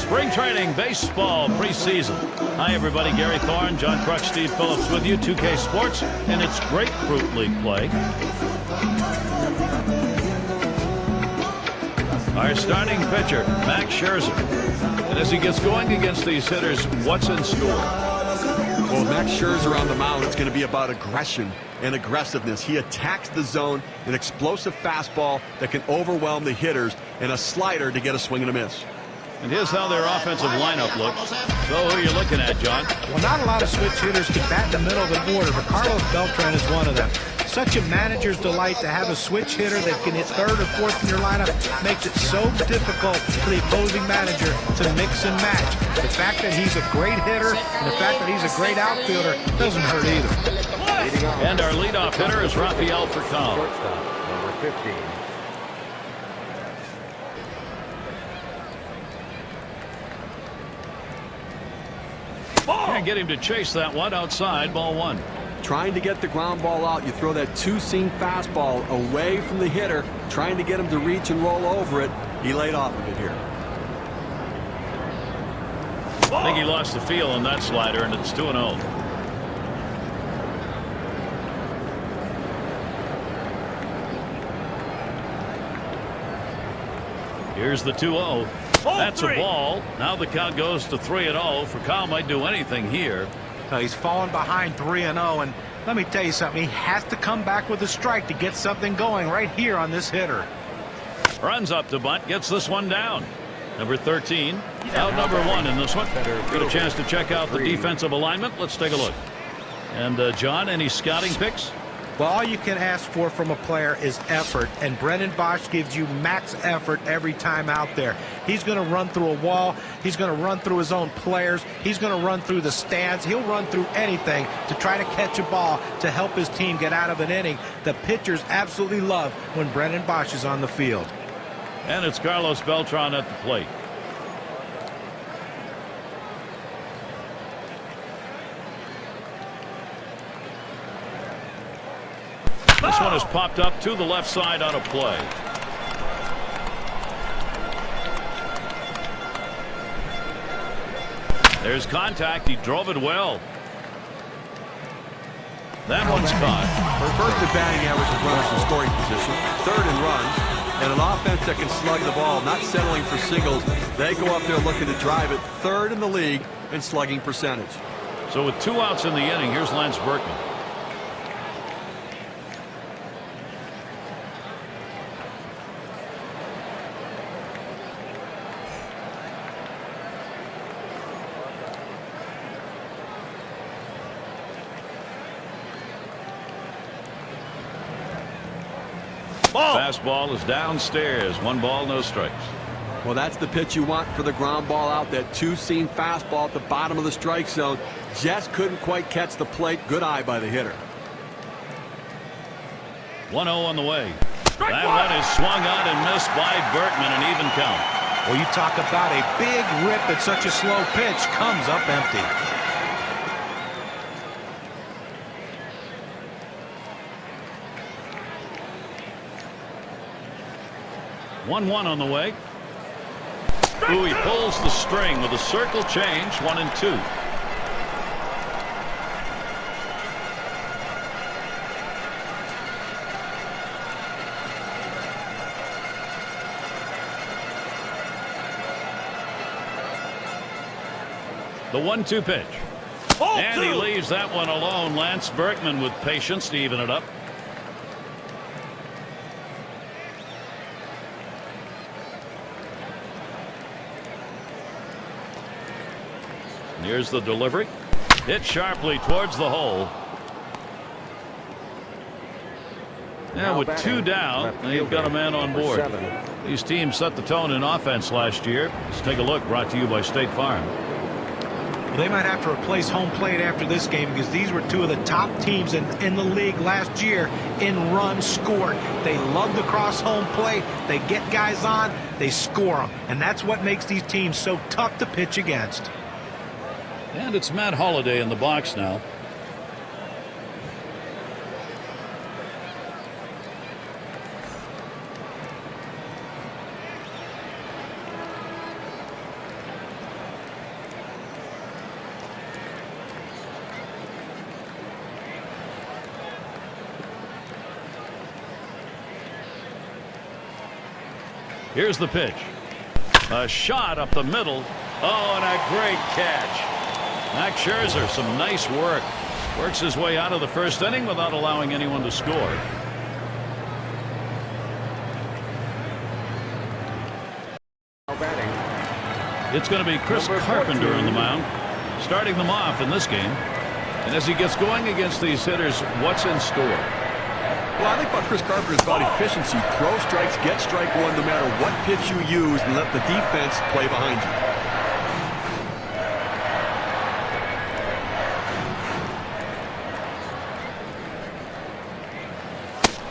Spring training baseball preseason. Hi, everybody. Gary Thorne, John Kruk, Steve Phillips with you. 2K Sports, and it's Grapefruit League play. Our starting pitcher, Max Scherzer. And as he gets going against these hitters, what's in store? Well, Max Scherzer on the mound, it's going to be about aggression and aggressiveness. He attacks the zone, an explosive fastball that can overwhelm the hitters, and a slider to get a swing and a miss. And here's how their offensive lineup looks. So who are you looking at, John? Well, not a lot of switch hitters can bat in the middle of the order, but Carlos Beltran is one of them. Such a manager's delight to have a switch hitter that can hit third or fourth in your lineup makes it so difficult for the opposing manager to mix and match. The fact that he's a great hitter and the fact that he's a great outfielder doesn't hurt either. And our leadoff hitter is Rafael Furcal. Number 15. Can't get him to chase that one outside. Ball one. Trying to get the ground ball out, you throw that two-seam fastball away from the hitter, trying to get him to reach and roll over it. He laid off of it here. I think he lost the feel on that slider, and it's 2-0. Here's the 2-0. That's a ball. Now the count goes to 3-0. Furcal might do anything here. He's fallen behind 3-0, and let me tell you something. He has to come back with a strike to get something going right here on this hitter. Runs up to bunt, gets this one down. Number 13, out number 1 in this one. Get a chance to check out the defensive alignment. Let's take a look. And John, any scouting picks? Well, all you can ask for from a player is effort, and Brennan Bosch gives you max effort every time out there. He's going to run through a wall. He's going to run through his own players. He's going to run through the stands. He'll run through anything to try to catch a ball to help his team get out of an inning. The pitchers absolutely love when Brennan Bosch is on the field. And it's Carlos Beltran at the plate. This one is popped up to the left side on a play. There's contact. He drove it well. That one's caught. First at batting average of runners in scoring position. Third in runs. And an offense that can slug the ball, not settling for singles. They go up there looking to drive it. Third in the league in slugging percentage. So with 2 outs in the inning, here's Lance Berkman. Fastball is downstairs. 1 ball, no strikes. Well, that's the pitch you want for the ground ball out. That two-seam fastball at the bottom of the strike zone. Just couldn't quite catch the plate. Good eye by the hitter. 1-0 on the way. That one is swung on and missed by Berkman, an even count. Well, you talk about a big rip at such a slow pitch. Comes up empty. 1-1 on the way. Ooh, he pulls the string with a circle change. 1-2. The 1-2 pitch. And he leaves that one alone. Lance Berkman with patience to even it up. Here's the delivery. Hit sharply towards the hole. Now with 2 down, they've got a man on board. These teams set the tone in offense last year. Let's take a look. Brought to you by State Farm. Well, they might have to replace home plate after this game because these were 2 of the top teams in the league last year in runs scored. They love to cross home plate. They get guys on. They score them. And that's what makes these teams so tough to pitch against. And it's Matt Holliday in the box now. Here's the pitch. A shot up the middle. Oh, and a great catch. Max Scherzer, some nice work. Works his way out of the first inning without allowing anyone to score. It's going to be Chris Carpenter on the mound, starting them off in this game. And as he gets going against these hitters, what's in store? Well, I think about Chris Carpenter is about efficiency. Throw strikes, get strike one no matter what pitch you use, and let the defense play behind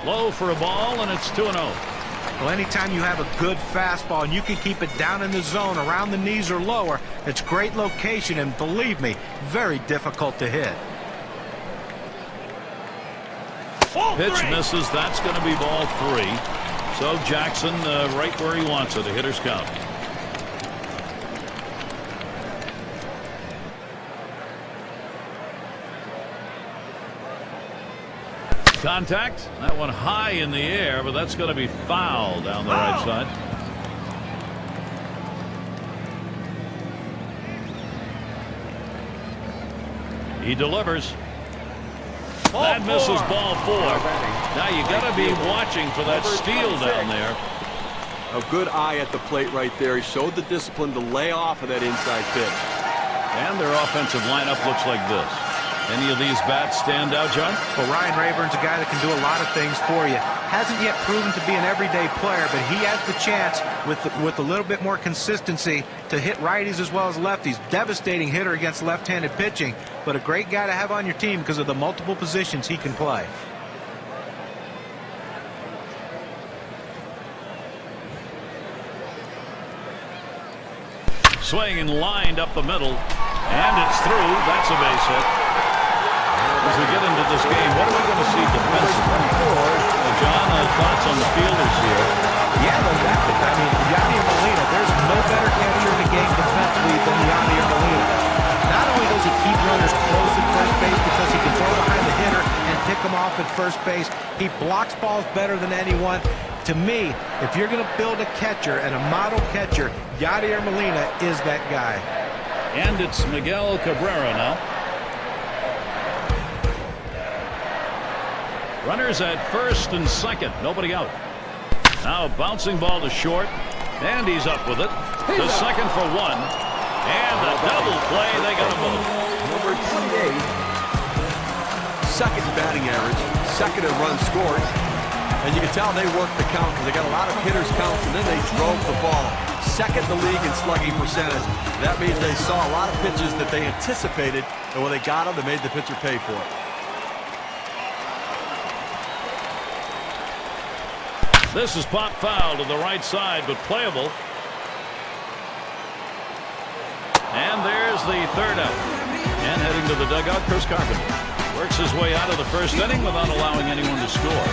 you. Low for a ball, and it's 2-0. Well, anytime you have a good fastball and you can keep it down in the zone around the knees or lower, it's great location, and believe me, very difficult to hit. Pitch misses. That's going to be ball 3. So Jackson right where he wants it. A hitter's count. Contact. That one high in the air, but that's going to be foul down the right side. He delivers. That misses ball 4. Now you got to be watching for that steal down there. A good eye at the plate right there. He showed the discipline to lay off of that inside pitch. And their offensive lineup looks like this. Any of these bats stand out, John? Well, Ryan Rayburn's a guy that can do a lot of things for you. Hasn't yet proven to be an everyday player, but he has the chance with a little bit more consistency to hit righties as well as lefties. Devastating hitter against left-handed pitching, but a great guy to have on your team because of the multiple positions he can play. Swing and lined up the middle, and it's through. That's a base hit. As we get into this game, what are we going to see defensively? John, thoughts on the fielders here? Yeah, no doubt. I mean, Yadier Molina, there's no better catcher in the game defensively than Yadier Molina. Not only does he keep runners close at first base because he can throw behind the hitter and pick them off at first base, he blocks balls better than anyone. To me, if you're going to build a catcher and a model catcher, Yadier Molina is that guy. And it's Miguel Cabrera now. Runners at first and second. Nobody out. Now bouncing ball to short. And he's up with it. To second for 1. And a double play. They got them both. Number 28. Second batting average. Second in runs scored. And you can tell they worked the count because they got a lot of hitters counts and then they drove the ball. Second in the league in slugging percentage. That means they saw a lot of pitches that they anticipated, and when they got them, they made the pitcher pay for it. This is pop foul to the right side, but playable. And there's the third out. And heading to the dugout, Chris Carpenter. Works his way out of the first inning without allowing anyone to score.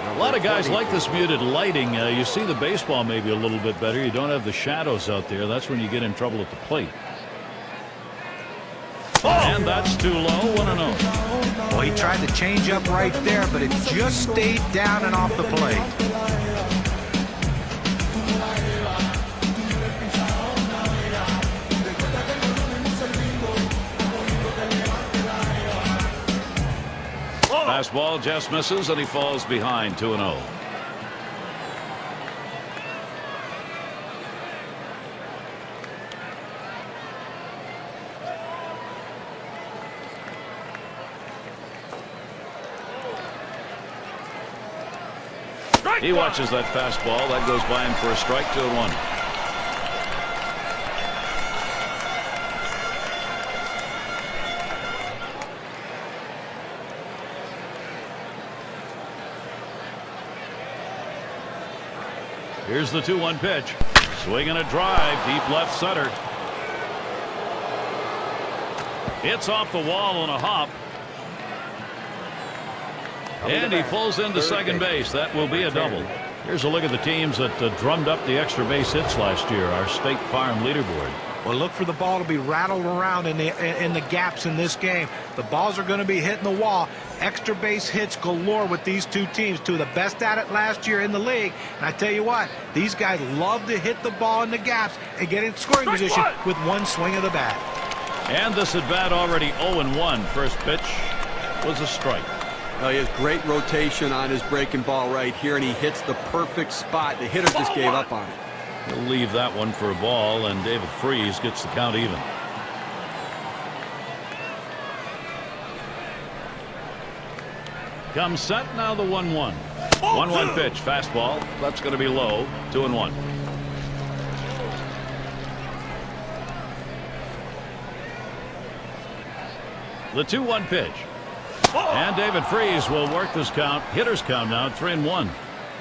A lot of guys like this muted lighting. You see the baseball maybe a little bit better. You don't have the shadows out there. That's when you get in trouble at the plate. And that's too low. 1-0. Well, he tried to change up right there, but it just stayed down and off the plate. Fastball just misses, and he falls behind 2-0. He watches that fastball. That goes by him for a strike. 2-1. Here's the 2-1 pitch. Swing and a drive. Deep left center. It's off the wall on a hop. And he pulls into second base. That will be a double. Here's a look at the teams that drummed up the extra base hits last year. Our State Farm leaderboard. Well, look for the ball to be rattled around in the gaps in this game. The balls are going to be hitting the wall. Extra base hits galore with these two teams, two of the best at it last year in the league. And I tell you what, these guys love to hit the ball in the gaps and get in scoring position with one swing of the bat. And this at bat already 0-1. First pitch was a strike. Well, he has great rotation on his breaking ball right here, and he hits the perfect spot. The hitter just gave up on it. He'll leave that one for a ball, and David Freese gets the count even. Comes set, now the 1-1. 1-1 pitch, fastball. That's going to be low. 2-1. The 2-1 pitch. And David Freese will work this count. Hitter's count now 3-1.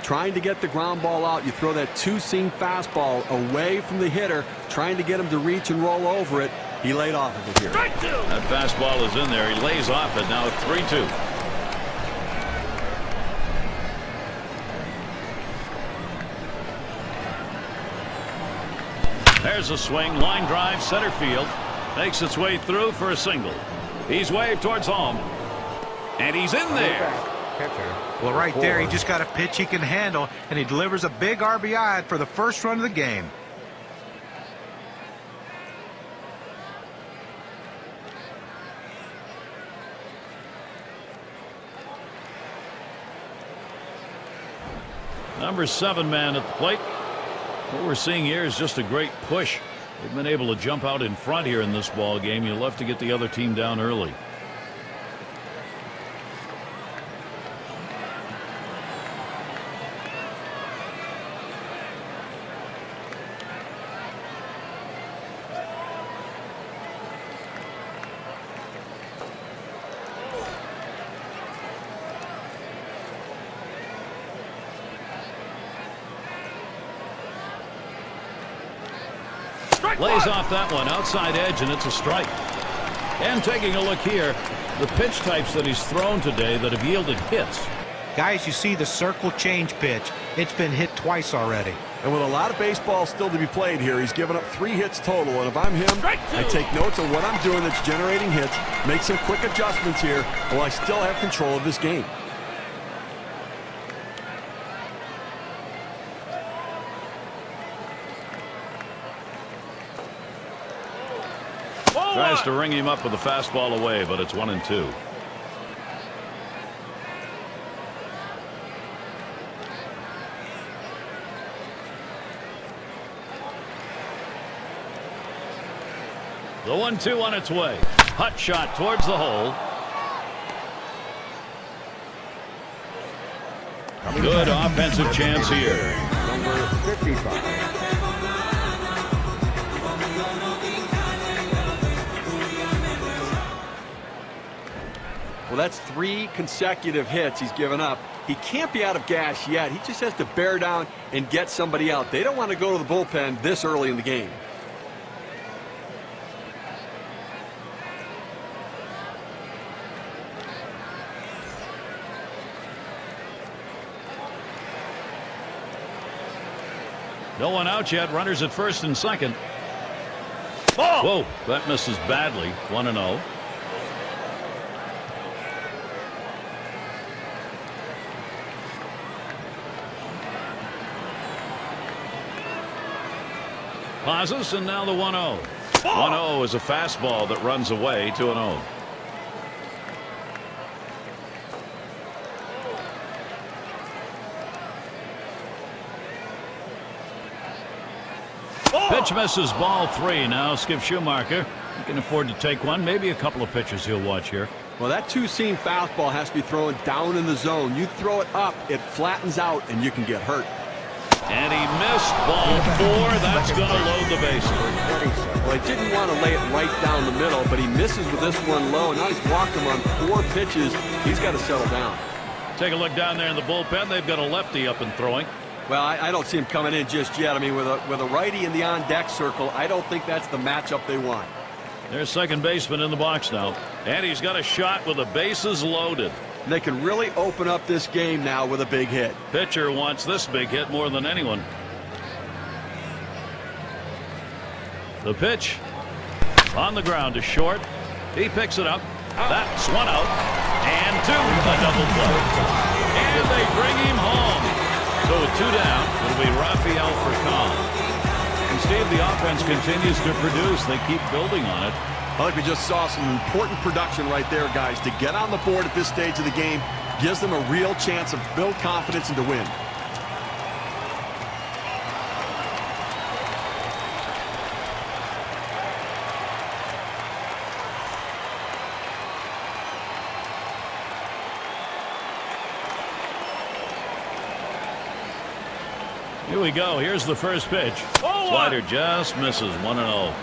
Trying to get the ground ball out, you throw that two-seam fastball away from the hitter, trying to get him to reach and roll over it. He laid off of it here. That fastball is in there. He lays off it. Now 3-2. There's a swing. Line drive. Center field. Makes its way through for a single. He's waved towards home. And he's in there. Well, right there, he just got a pitch he can handle, and he delivers a big RBI for the first run of the game. Number 7 man at the plate. What we're seeing here is just a great push. They've been able to jump out in front here in this ball game. You'll have to get the other team down early. Lays off that one outside edge, and it's a strike. And taking a look here, the pitch types that he's thrown today that have yielded hits. Guys, you see the circle change pitch. It's been hit twice already. And with a lot of baseball still to be played here, he's given up 3 hits total. And if I'm him, I take notes of what I'm doing that's generating hits, make some quick adjustments here while I still have control of this game. Tries to ring him up with a fastball away, but it's 1-2. The 1-2 on its way. Hot shot towards the hole. Good offensive chance here. Number 55. Well, that's 3 consecutive hits he's given up. He can't be out of gas yet. He just has to bear down and get somebody out. They don't want to go to the bullpen this early in the game. No one out yet. Runners at first and second. Whoa, that misses badly. 1-0. Pauses, and now the 1-0. 1-0 is a fastball that runs away. 2-0. Pitch misses, ball 3. Now Skip Schumacher. He can afford to take one. Maybe a couple of pitches he'll watch here. Well, that two-seam fastball has to be thrown down in the zone. You throw it up, it flattens out, and you can get hurt. And he missed ball 4. That's going to load the bases. Well, he didn't want to lay it right down the middle, but he misses with this one low. Now he's walked him on 4 pitches. He's got to settle down. Take a look down there in the bullpen. They've got a lefty up and throwing. Well, I don't see him coming in just yet. I mean, with a righty in the on-deck circle, I don't think that's the matchup they want. There's second baseman in the box now. And he's got a shot with the bases loaded. And they can really open up this game now with a big hit. Pitcher wants this big hit more than anyone. The pitch on the ground is short. He picks it up. That's one out. And two. A double play. And they bring him home. So with two down, it'll be Rafael for Kahn. And Steve, the offense continues to produce. They keep building on it. I think we just saw some important production right there, guys. To get on the board at this stage of the game gives them a real chance of build confidence and to win. Here we go. Here's the first pitch. Slider just misses. 1-0.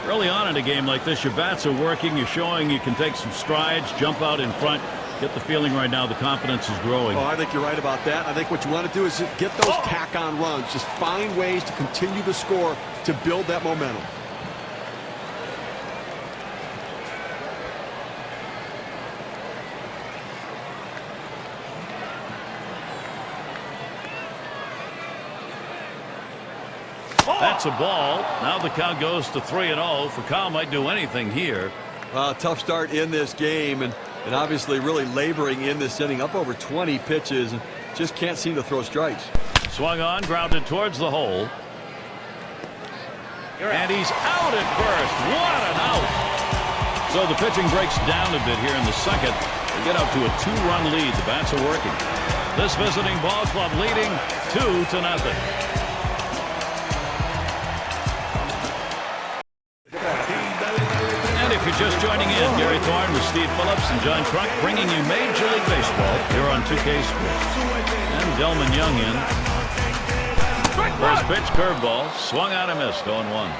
Early on in a game like this, your bats are working. You're showing you can take some strides, jump out in front. Get the feeling right now the confidence is growing. Oh, I think you're right about that. I think what you want to do is get those tack-on runs. Just find ways to continue the score to build that momentum. That's a ball. Now the count goes to 3-0. For Kyle, might do anything here. Tough start in this game, and obviously really laboring in this inning. Up over 20 pitches, and just can't seem to throw strikes. Swung on, grounded towards the hole. And he's out at first. What an out. So the pitching breaks down a bit here in the second. They get out to a 2-run lead. The bats are working. This visiting ball club leading 2-0. If you're just joining in, Gary Thorne with Steve Phillips and John Trunk bringing you Major League Baseball here on 2K Sports. And Delman Young in. First pitch, curveball, swung out and missed, 0-1.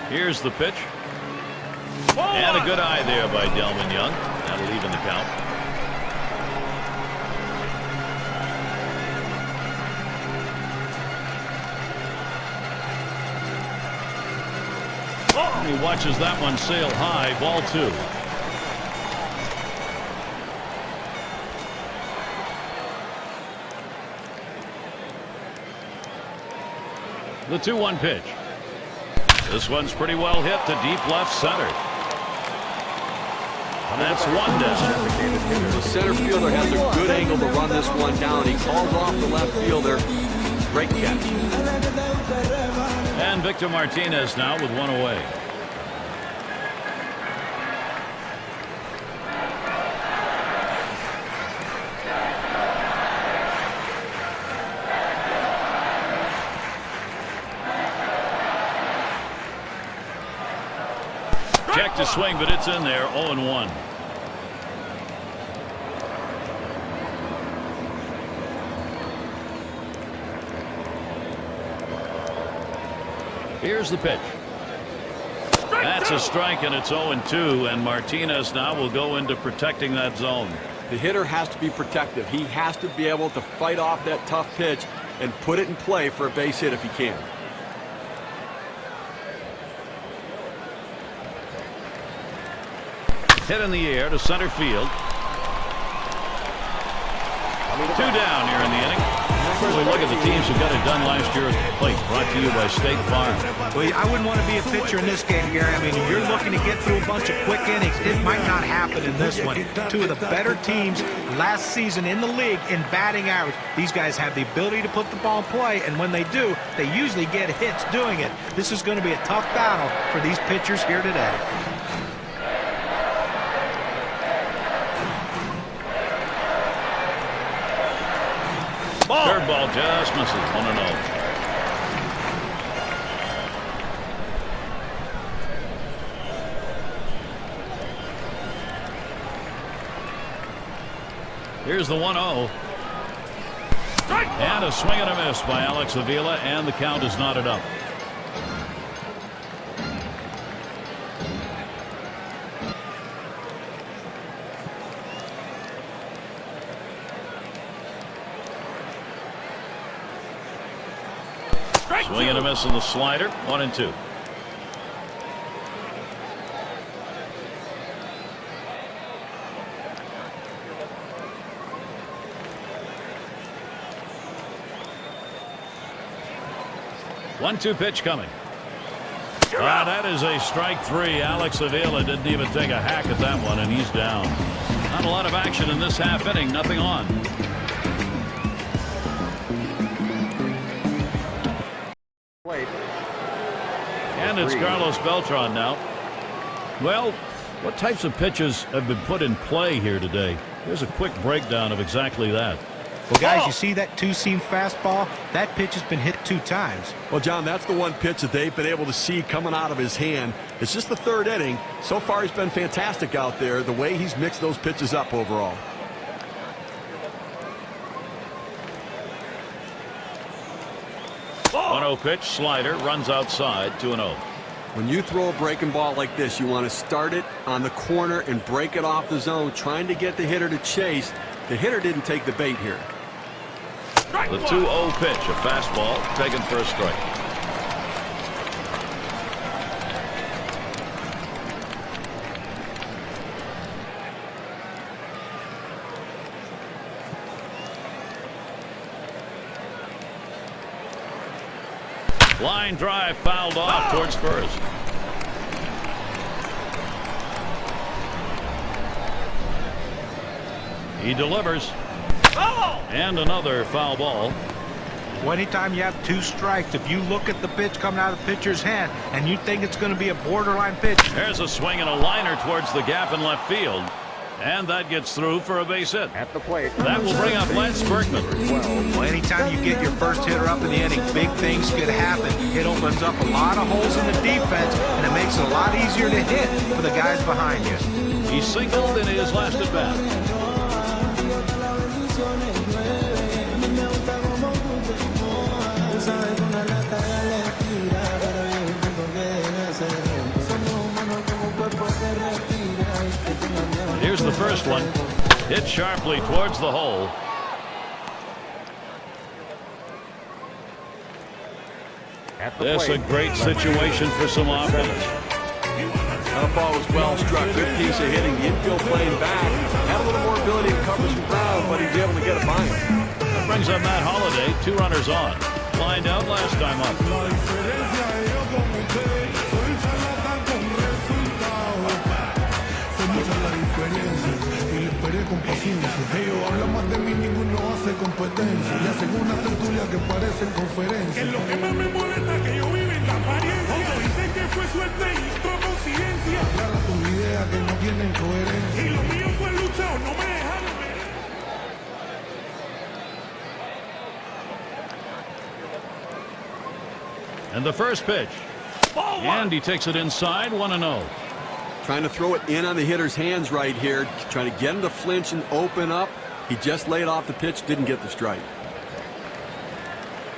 Here's the pitch. And a good eye there by Delman Young. That'll even the count. He watches that one sail high. Ball 2. The 2-1 pitch. This one's pretty well hit to deep left center. And that's one down. The center fielder has a good angle to run this one down. He calls off the left fielder. Great catch. And Victor Martinez now with one away. Check to swing, but it's in there. 0-1. Here's the pitch. That's a strike, and it's 0-2, and Martinez now will go into protecting that zone. The hitter has to be protective. He has to be able to fight off that tough pitch and put it in play for a base hit if he can. Hit in the air to center field. 2 down here in the inning. First, we look at the teams who got it done last year at the plate. Brought to you by State Farm. Well, I wouldn't want to be a pitcher in this game, Gary. I mean, if you're looking to get through a bunch of quick innings, it might not happen in this one. Two of the better teams last season in the league in batting average. These guys have the ability to put the ball in play, and when they do, they usually get hits doing it. This is going to be a tough battle for these pitchers here today. Curveball just misses. 1-0. Here's the 1-0. And a swing and a miss by Alex Avila, and the count is knotted up. Swing and a miss on the slider. 1-2. 1-2 pitch coming. That is a strike 3. Alex Avila didn't even take a hack at that one, and he's down. Not a lot of action in this half inning. Nothing on. And it's Carlos Beltran now. Well, what types of pitches have been put in play here today? Here's a quick breakdown of exactly that. Well, guys, you see that two-seam fastball? That pitch has been hit 2 times. Well, John, that's the one pitch that they've been able to see coming out of his hand. It's just the 3rd inning. So far, he's been fantastic out there, the way he's mixed those pitches up overall. Oh. 1-0 pitch, slider, runs outside, 2-0. When you throw a breaking ball like this, you want to start it on the corner and break it off the zone, trying to get the hitter to chase. The hitter didn't take the bait here. The 2-0 pitch, a fastball, taken for a strike. Line drive fouled off towards first. He delivers. And another foul ball. Well, anytime you have 2 strikes, if you look at the pitch coming out of the pitcher's hand and you think it's going to be a borderline pitch. There's a swing and a liner towards the gap in left field. And that gets through for a base hit. At the plate. That will bring up Lance Berkman. Well, anytime you get your first hitter up in the inning, big things could happen. It opens up a lot of holes in the defense, and it makes it a lot easier to hit for the guys behind you. He singled in his last at bat. Here's the first one. Hit sharply towards the hole. That's a great situation for some offense. That ball was well struck. Good piece of hitting. The infield playing back. Had a little more ability to cover some ground, but he was able to get it by him. That brings up Matt Holliday. 2 runners on. Lined out last time up. Con paciencia, ellos hablan más de mí, ninguno hace competencia y hacen una tertulia que parecen conferencia. Es lo que más me molesta que yo vive en la apariencia. Dicen que fue suerte y otro conciencia. Aclara tus ideas que no tienen coherencia. Y lo mío fue lucha o no me dejaron ver. And the first pitch. And he takes it inside, 1-0. Trying to throw it in on the hitter's hands right here. Trying to get him to flinch and open up. He just laid off the pitch, didn't get the strike.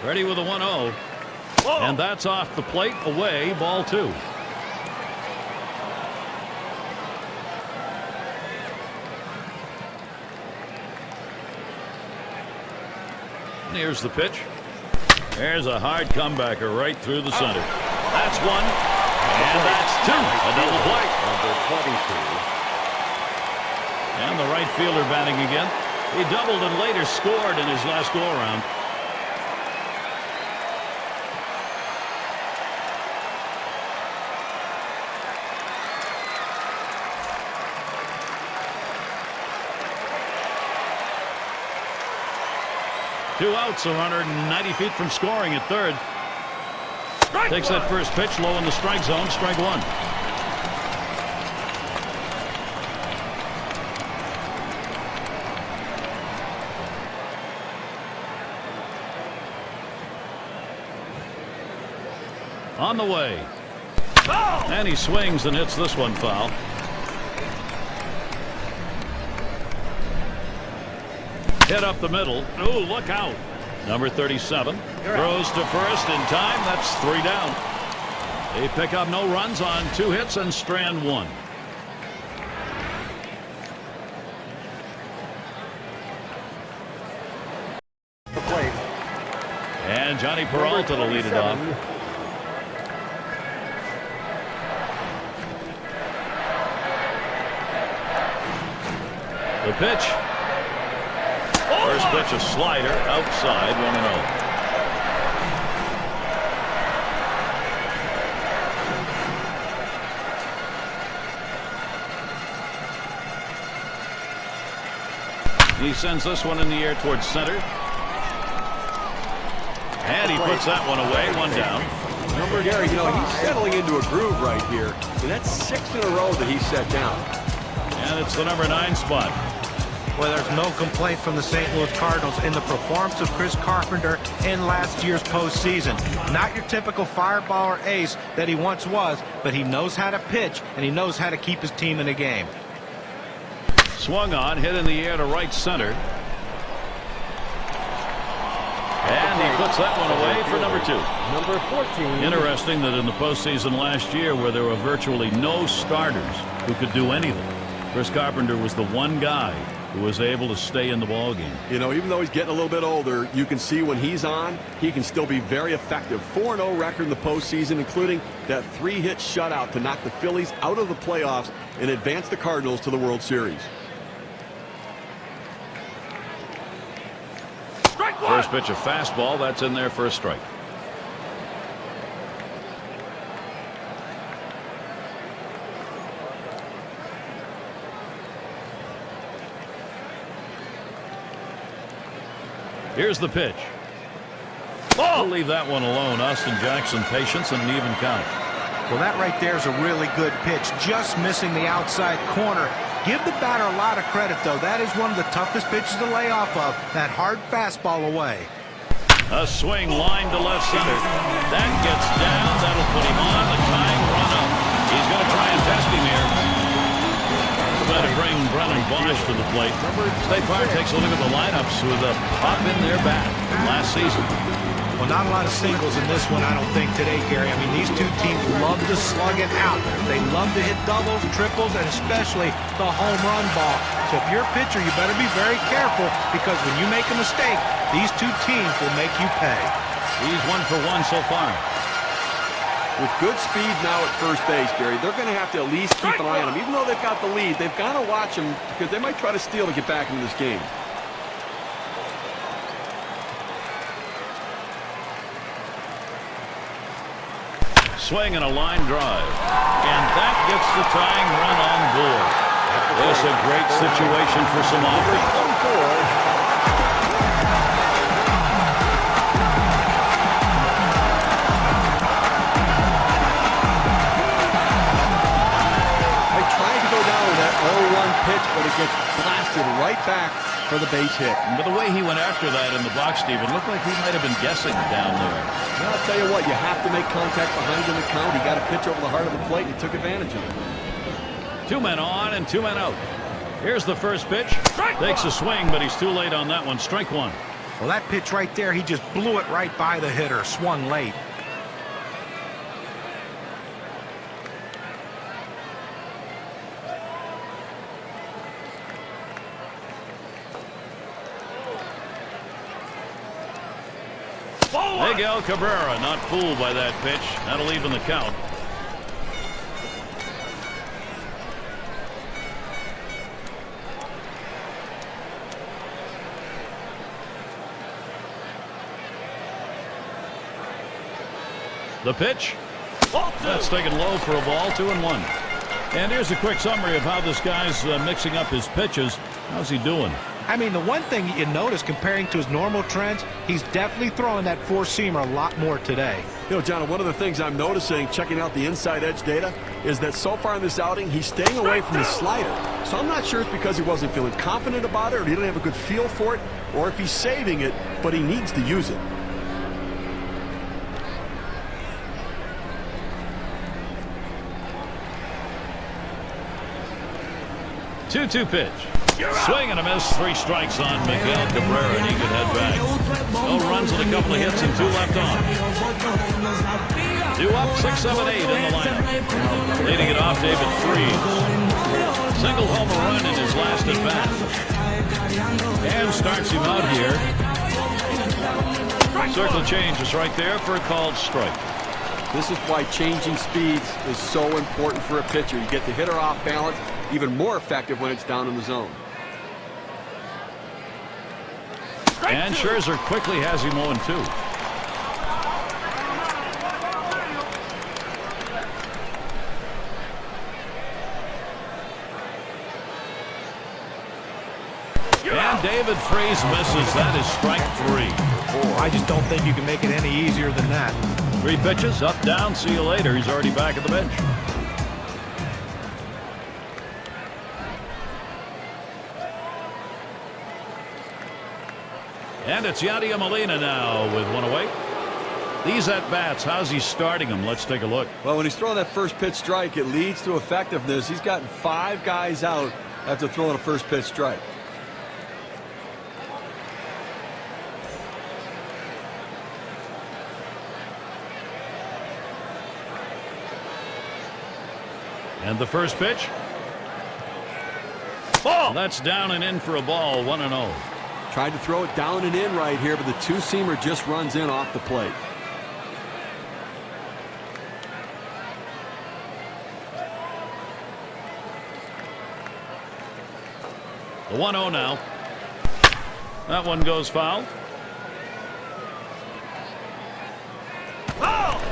Ready with a 1-0. And that's off the plate, away, ball 2. Here's the pitch. There's a hard comebacker right through the center. That's 1. And that's 2. A double play. Number 22. And the right fielder batting again. He doubled and later scored in his last go-around. Two outs, 190 feet from scoring at third. Takes that first pitch low in the strike zone, strike 1. On the way. And he swings and hits this one foul. Hit up the middle. Oh, look out. Number 37 throws to first in time. That's 3 down. They pick up no runs on 2 hits and strand 1. And Johnny Peralta to lead it off. The pitch. First pitch, a slider outside, 1-0. He sends this one in the air towards center. And he puts that one away. One down. Number Gary, he's settling into a groove right here. And that's 6 in a row that he's set down. And it's the number 9 spot. Well, there's no complaint from the St. Louis Cardinals in the performance of Chris Carpenter in last year's postseason. Not your typical fireball or ace that he once was, but he knows how to pitch, and he knows how to keep his team in the game. Swung on, hit in the air to right center. And he puts that one away for number 2. Number 14. Interesting that in the postseason last year, where there were virtually no starters who could do anything, Chris Carpenter was the one guy who was able to stay in the ballgame. Even though he's getting a little bit older, you can see when he's on, he can still be very effective. 4-0 record in the postseason, including that 3-hit shutout to knock the Phillies out of the playoffs and advance the Cardinals to the World Series. First pitch, a fastball. That's in there for a strike. Here's the pitch. I'll leave that one alone. Austin Jackson, patience and an even count. Well, that right there is a really good pitch, just missing the outside corner. Give the batter a lot of credit, though. That is one of the toughest pitches to lay off of, that hard fastball away. A swing line to left center. That gets down. That'll put him on the tying run up. He's going to try and test him here. To bring Brennan Bosch to the plate. State Farm takes a look at the lineups with a pop in their bat from last season. Well, not a lot of singles in this one, I don't think, today, Gary. I mean, these two teams love to slug it out. They love to hit doubles, triples, and especially the home run ball. So if you're a pitcher, you better be very careful, because when you make a mistake, these two teams will make you pay. He's 1 for 1 so far. With good speed now at first base, Gary, they're going to have to at least keep an eye on him. Even though they've got the lead, they've got to watch him, because they might try to steal to get back into this game. Swing and a line drive. And that gets the tying run on board. This is a great situation for some offense. Pitch, but it gets blasted right back for the base hit. But the way he went after that in the box, Steven, looked like he might have been guessing down there. Well, I'll tell you what, you have to make contact behind in the count. He got a pitch over the heart of the plate and he took advantage of it. 2 men on and 2 men out. Here's the first pitch. Takes a swing, but he's too late on that one. Strike 1. Well, that pitch right there, he just blew it right by the hitter. Swung late. Miguel Cabrera not fooled by that pitch. That'll even the count. The pitch. That's taken low for a ball. 2-1. And here's a quick summary of how this guy's mixing up his pitches. How's he doing? I mean, the one thing you notice comparing to his normal trends, he's definitely throwing that four-seamer a lot more today. John, one of the things I'm noticing checking out the inside edge data is that so far in this outing, he's staying away from the slider. So I'm not sure it's because he wasn't feeling confident about it or he didn't have a good feel for it, or if he's saving it, but he needs to use it. Two pitch. Swing and a miss. 3 strikes on Miguel Cabrera, and he could head back. No runs and a couple of hits and 2 left on. 2 up, 6, 7, 8 in the lineup. Leading it off, David Freese. Single home run in his last at bat. And starts him out here. Circle change is right there for a called strike. This is why changing speeds is so important for a pitcher. You get the hitter off balance, even more effective when it's down in the zone. And Scherzer quickly has him 0-2. And And David Freese misses. That is strike 3. I just don't think you can make it any easier than that. 3 pitches, up, down, see you later. He's already back at the bench. And it's Yadier Molina now with one away. These at-bats, how's he starting them? Let's take a look. Well, when he's throwing that first pitch strike, it leads to effectiveness. He's gotten 5 guys out after throwing a first pitch strike. And the first pitch. Ball! That's down and in for a ball, 1-0. Tried to throw it down and in right here, but the two-seamer just runs in off the plate. The 1-0 now. That one goes foul. Oh!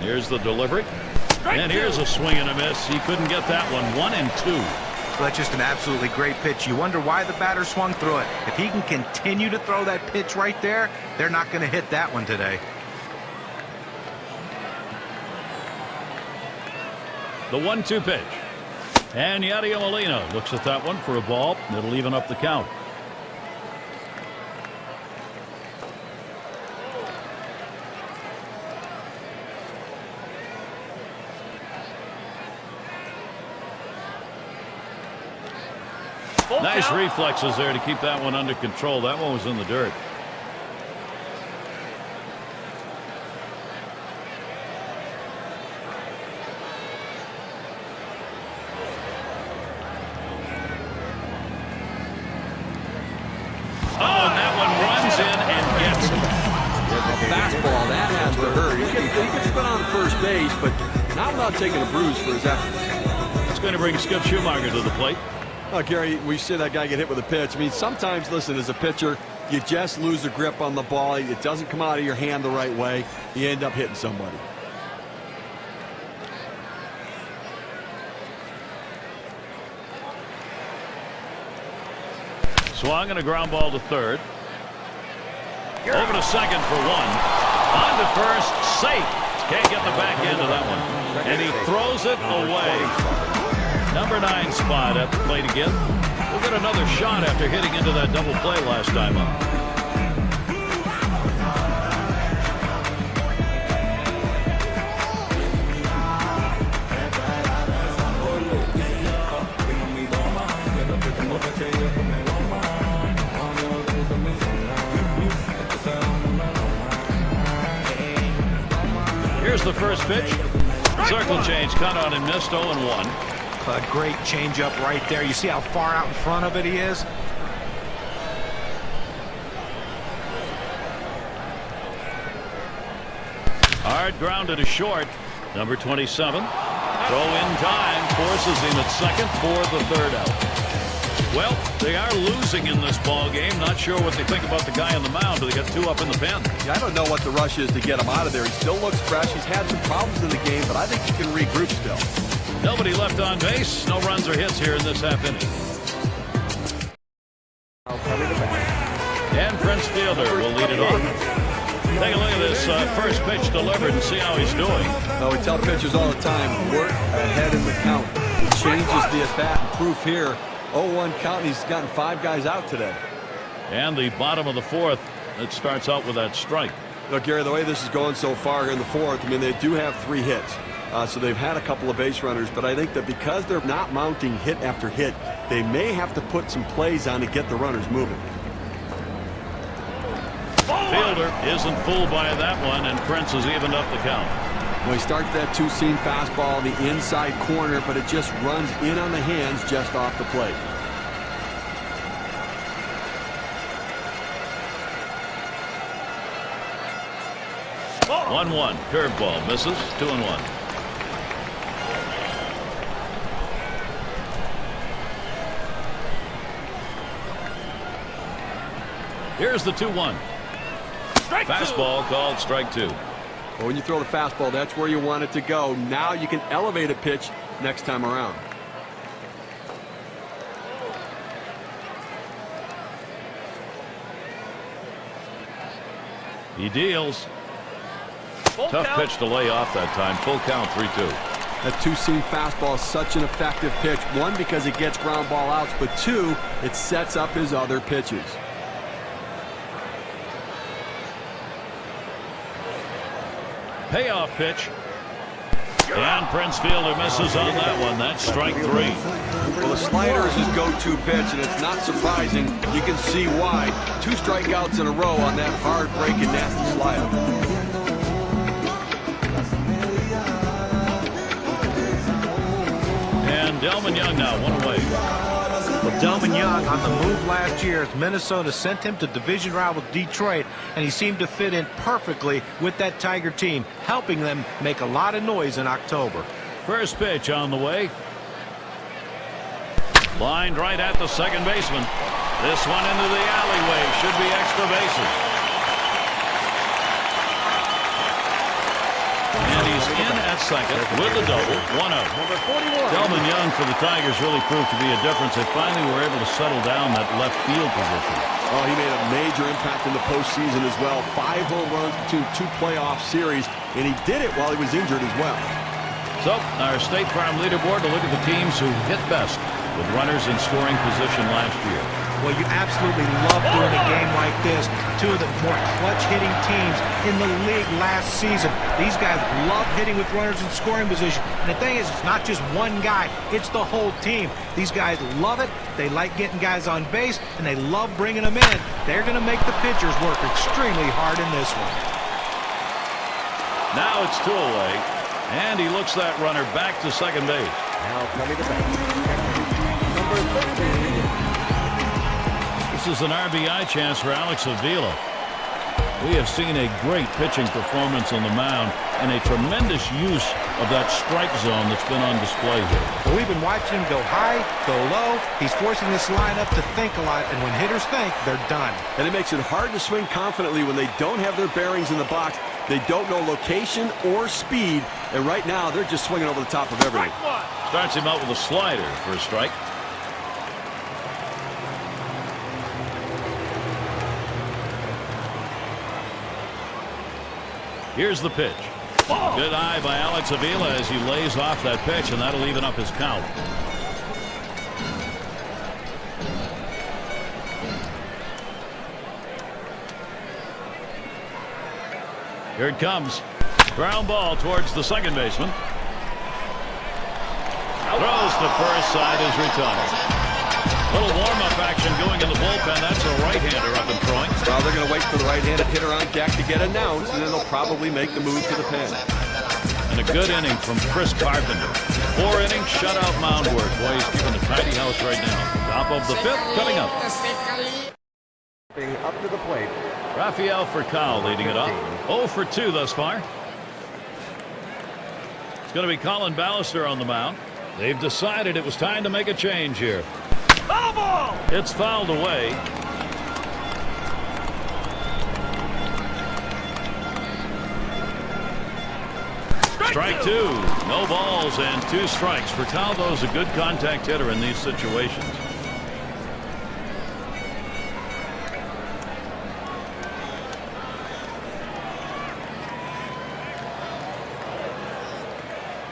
Here's the delivery. And here's a swing and a miss. He couldn't get that one. 1-2. Well, that's just an absolutely great pitch. You wonder why the batter swung through it. If he can continue to throw that pitch right there, they're not going to hit that one today. The 1-2 pitch. And Yadier Molina looks at that one for a ball. It'll even up the count. Nice reflexes there to keep that one under control. That one was in the dirt. Oh, and that one runs in and gets it. A fastball, that has to hurt. He can spin on first base, but not without taking a bruise for his efforts. It's going to bring Skip Schumacher to the plate. Oh, Gary, we see that guy get hit with a pitch. I mean, sometimes, listen, as a pitcher, you just lose a grip on the ball. It doesn't come out of your hand the right way. You end up hitting somebody. Swung and a ground ball to third. Over to second for one. On to first, safe. Can't get the back end of that one. And he throws it away. Number 9 spot at the plate again. We'll get another shot after hitting into that double play last time up. Here's the first pitch. Circle change, cut on and missed. 0-1. A great changeup right there. You see how far out in front of it he is? Hard grounded to short. Number 27. Throw in time. Forces him at second for the third out. Well, they are losing in this ball game. Not sure what they think about the guy on the mound. They got 2 up in the pen. Yeah, I don't know what the rush is to get him out of there. He still looks fresh. He's had some problems in the game, but I think he can regroup still. Nobody left on base. No runs or hits here in this half inning. And Prince Fielder will lead it off. Take a look at this first pitch delivered and see how he's doing. No, we tell pitchers all the time, work ahead in the count. It changes the at-bat. Proof here, 0-1 count. He's gotten 5 guys out today. And the bottom of the 4th, it starts out with that strike. Look, Gary, the way this is going so far here in the 4th, I mean, they do have 3 hits. So they've had a couple of base runners, but I think that because they're not mounting hit after hit, they may have to put some plays on to get the runners moving. Fielder isn't fooled by that one, and Prince has evened up the count. Well, he starts that two-seam fastball, the inside corner, but it just runs in on the hands just off the plate. Oh. 1-1. Curveball misses. 2-1. Here's the 2-1. Fastball called strike 2. But when you throw the fastball, that's where you want it to go. Now you can elevate a pitch next time around. He deals. Tough pitch to lay off that time. Full count, 3-2. That two-seam fastball is such an effective pitch. One, because it gets ground ball outs, but two, it sets up his other pitches. Payoff pitch. And Prince Fielder misses on that one. That's strike 3. Well, the slider is his go-to pitch, and it's not surprising. You can see why. 2 strikeouts in a row on that hard-breaking, nasty slider. And Delman Young now, 1 away. Well, Delman Young on the move last year as Minnesota sent him to division rival Detroit, and he seemed to fit in perfectly with that Tiger team, helping them make a lot of noise in October. First pitch on the way. Lined right at the second baseman. This one into the alleyway. Should be extra bases. And he's in at second with the double. 1 out. Delman Young for the Tigers really proved to be a difference. They finally were able to settle down that left field position. Oh, he made a major impact in the postseason as well. 5 home runs between 2 playoff series, and he did it while he was injured as well. So, our State Farm leaderboard to look at the teams who hit best with runners in scoring position last year. Well, you absolutely love doing a game like this. 2 of the more clutch-hitting teams in the league last season. These guys love hitting with runners in scoring position. And the thing is, it's not just one guy. It's the whole team. These guys love it. They like getting guys on base, and they love bringing them in. They're going to make the pitchers work extremely hard in this one. Now it's 2 away, and he looks that runner back to second base. Now coming to bat, number 13. This is an RBI chance for Alex Avila. We have seen a great pitching performance on the mound and a tremendous use of that strike zone that's been on display here. Well, we've been watching him go high, go low. He's forcing this lineup to think a lot, and when hitters think, they're done. And it makes it hard to swing confidently when they don't have their bearings in the box. They don't know location or speed, and right now they're just swinging over the top of everything. Starts him out with a slider for a strike. Here's the pitch. Good eye by Alex Avila as he lays off that pitch, and that'll even up his count. Here it comes. Ground ball towards the second baseman. Throws to first, side is retired. Little warm-up action going in the bullpen. That's a right-hander up and throwing. Well, they're going to wait for the right-handed hitter on deck to get announced, and then they'll probably make the move to the pen. And a good inning from Chris Carpenter. 4 innings, shutout mound work. Boy, he's keeping the tidy house right now. Top of the 5th coming up. Up to the plate. Rafael Furcal leading it off. 0 for 2 thus far. It's going to be Colin Ballister on the mound. They've decided it was time to make a change here. Foul ball! It's fouled away. Strike 2. No balls and 2 strikes. Furcal's a good contact hitter in these situations.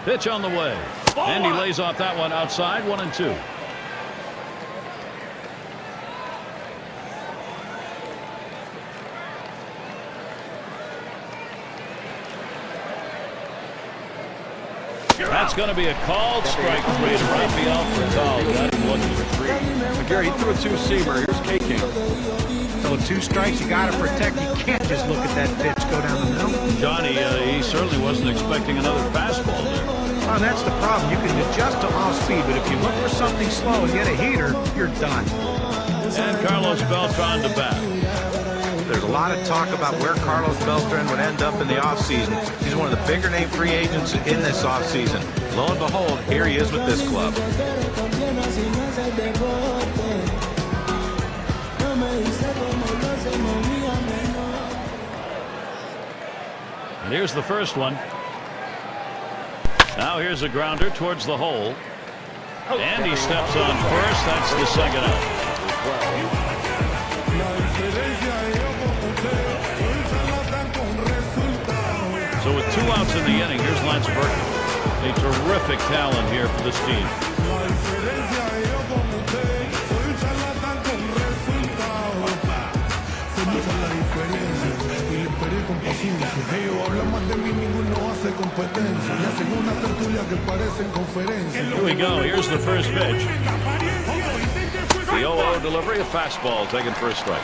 Pitch on the way. And he lays off that one outside. 1-2. That's going to be a called strike 3 to Rafael Furcal. Got him looking for 3. But Gary, he threw a 2-seamer. Here's K-King. So 2 strikes, you got to protect. You can't just look at that pitch go down the middle. Johnny, he certainly wasn't expecting another fastball there. Oh, that's the problem. You can adjust to off speed, but if you look for something slow and get a heater, you're done. And Carlos Beltran to bat. There's a lot of talk about where Carlos Beltran would end up in the offseason. He's one of the bigger name free agents in this offseason. Lo and behold, here he is with this club. And here's the first one. Now here's a grounder towards the hole. And he steps on first. That's the second out. So with 2 outs in the inning, here's Lance Berkman. A terrific talent here for this team. Here we go. Here's the first pitch. The 0-0 delivery, a fastball taken for a strike.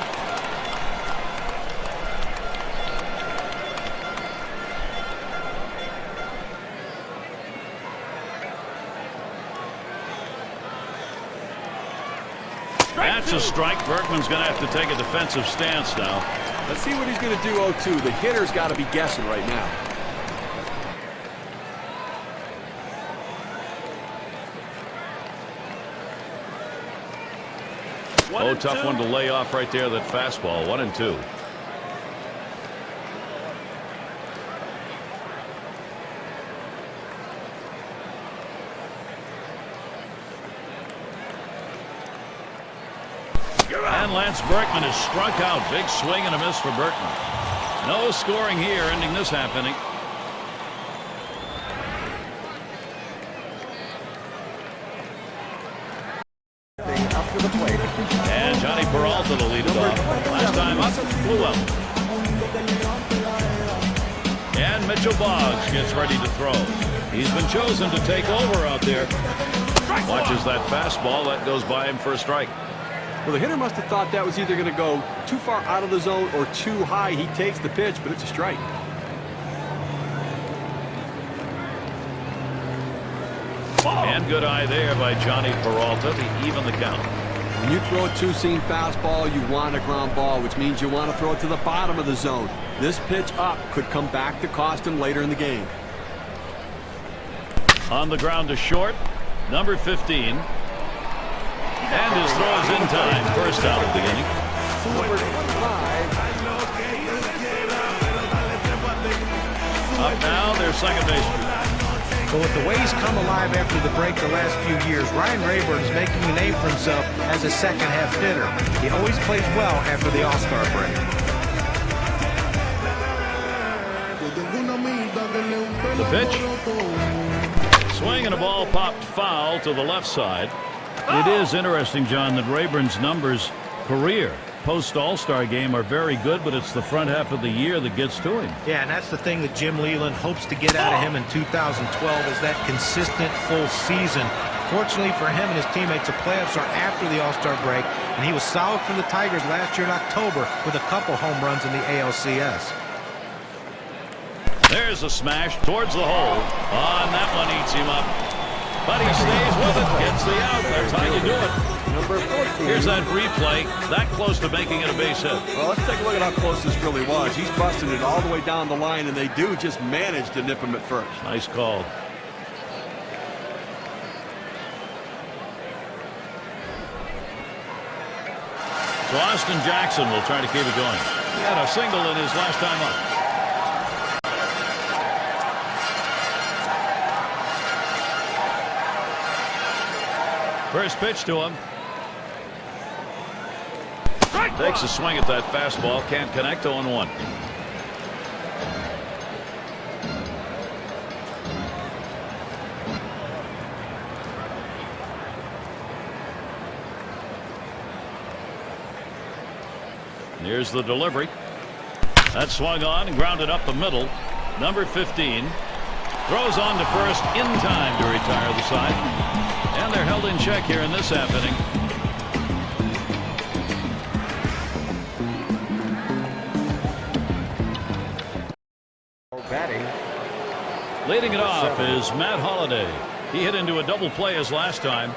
That's a strike. Berkman's going to have to take a defensive stance now. Let's see what he's going to do 0-2. The hitter's got to be guessing right now. Oh, tough one to lay off right there, that fastball. 1-2. And Lance Berkman is struck out. Big swing and a miss for Berkman. No scoring here, ending this half inning. And Johnny Peralta to lead it off. Last time up, flew up. And Mitchell Boggs gets ready to throw. He's been chosen to take over out there. Watches that fastball. That goes by him for a strike. Well, the hitter must have thought that was either going to go too far out of the zone or too high. He takes the pitch, but it's a strike. And good eye there by Johnny Peralta to even the count. When you throw a two-seam fastball, you want a ground ball, which means you want to throw it to the bottom of the zone. This pitch up could come back to cost him later in the game. On the ground to short, number 15. And his throw is in time. First out of the inning. Up now, their second baseman. But with the way he's come alive after the break the last few years, Ryan Rayburn is making a name for himself as a second-half hitter. He always plays well after the All-Star break. The pitch. Swing and a ball popped foul to the left side. It is interesting, John, that Rayburn's numbers career post All-Star game are very good, but it's the front half of the year that gets to him. Yeah, and that's the thing that Jim Leland hopes to get out of him in 2012 is that consistent full season. Fortunately for him and his teammates, the playoffs are after the All-Star break, and he was solid for the Tigers last year in October with a couple home runs in the ALCS. There's a smash towards the hole. On that one eats him up. But he stays with it, gets the out. That's how you do it. Number 14. Here's that replay, that close to making it a base hit. Well, let's take a look at how close this really was. He's busting it all the way down the line, and they do just manage to nip him at first. Nice call. So Austin Jackson will try to keep it going. He had a single in his last time up. First pitch to him. Takes a swing at that fastball. Can't connect. 0-1. Here's the delivery. That swung on and grounded up the middle. Number 15 throws on to first in time to retire the side. And they're held in check here in this half inning. Leading it off is Matt Holliday. He hit into a double play his last time.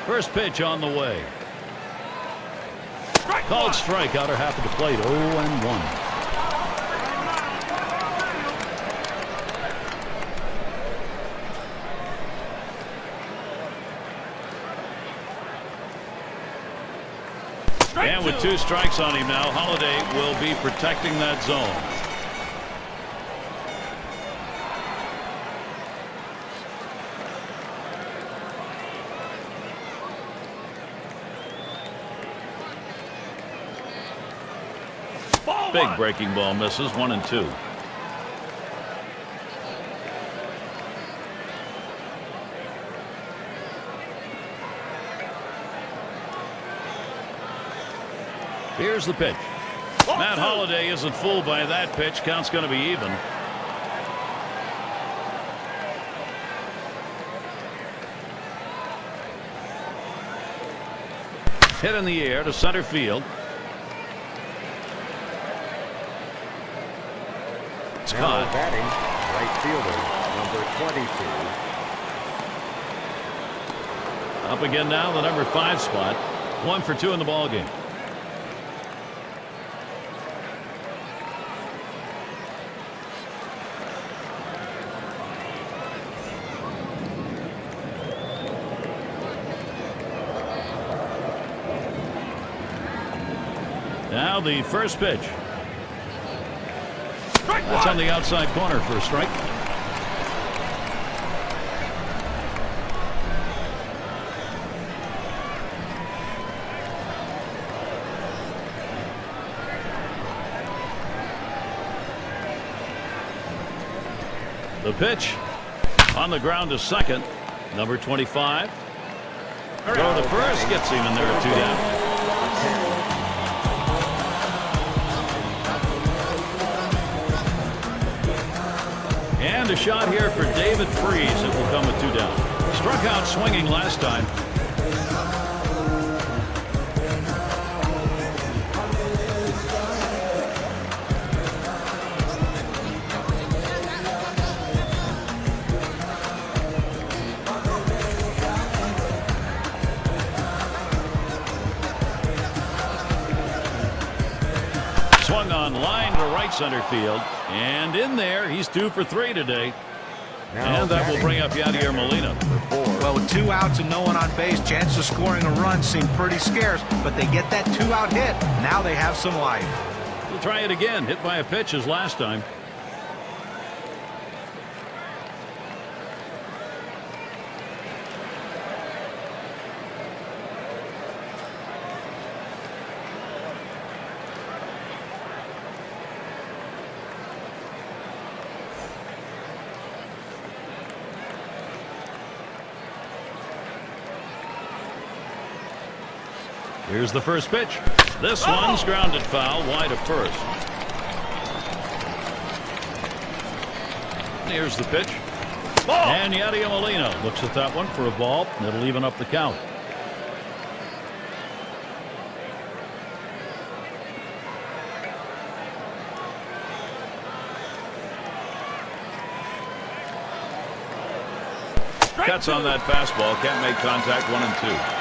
First pitch on the way. Called strike, outer half of the plate. 0-1. And with 2 strikes on him now, Holiday will be protecting that zone. Big breaking ball misses, 1-2. Here's the pitch. Matt Holliday isn't fooled by that pitch. Count's going to be even. Hit in the air to center field. It's caught. Batting, right fielder, number 22. Up again now, the number 5 spot. 1 for 2 in the ball game. Now the first pitch. That's on the outside corner for a strike. The pitch on the ground to second. Number 25. Throw to first gets him in there at 2 down. And a shot here for David Freese. It will come with 2 down. Struck out swinging last time. Swung on line to right center field. And in there, he's 2 for 3 today. And that will bring up Yadier Molina. Well, with 2 outs and no one on base, chance of scoring a run seemed pretty scarce, but they get that 2-out hit. Now they have some life. We'll try it again. Hit by a pitch as last time. Here's the first pitch. This one's grounded foul wide of first. Here's the pitch. And Yadier Molina looks at that one for a ball. It'll even up the count. Cuts on that fastball. Can't make contact. 1-2.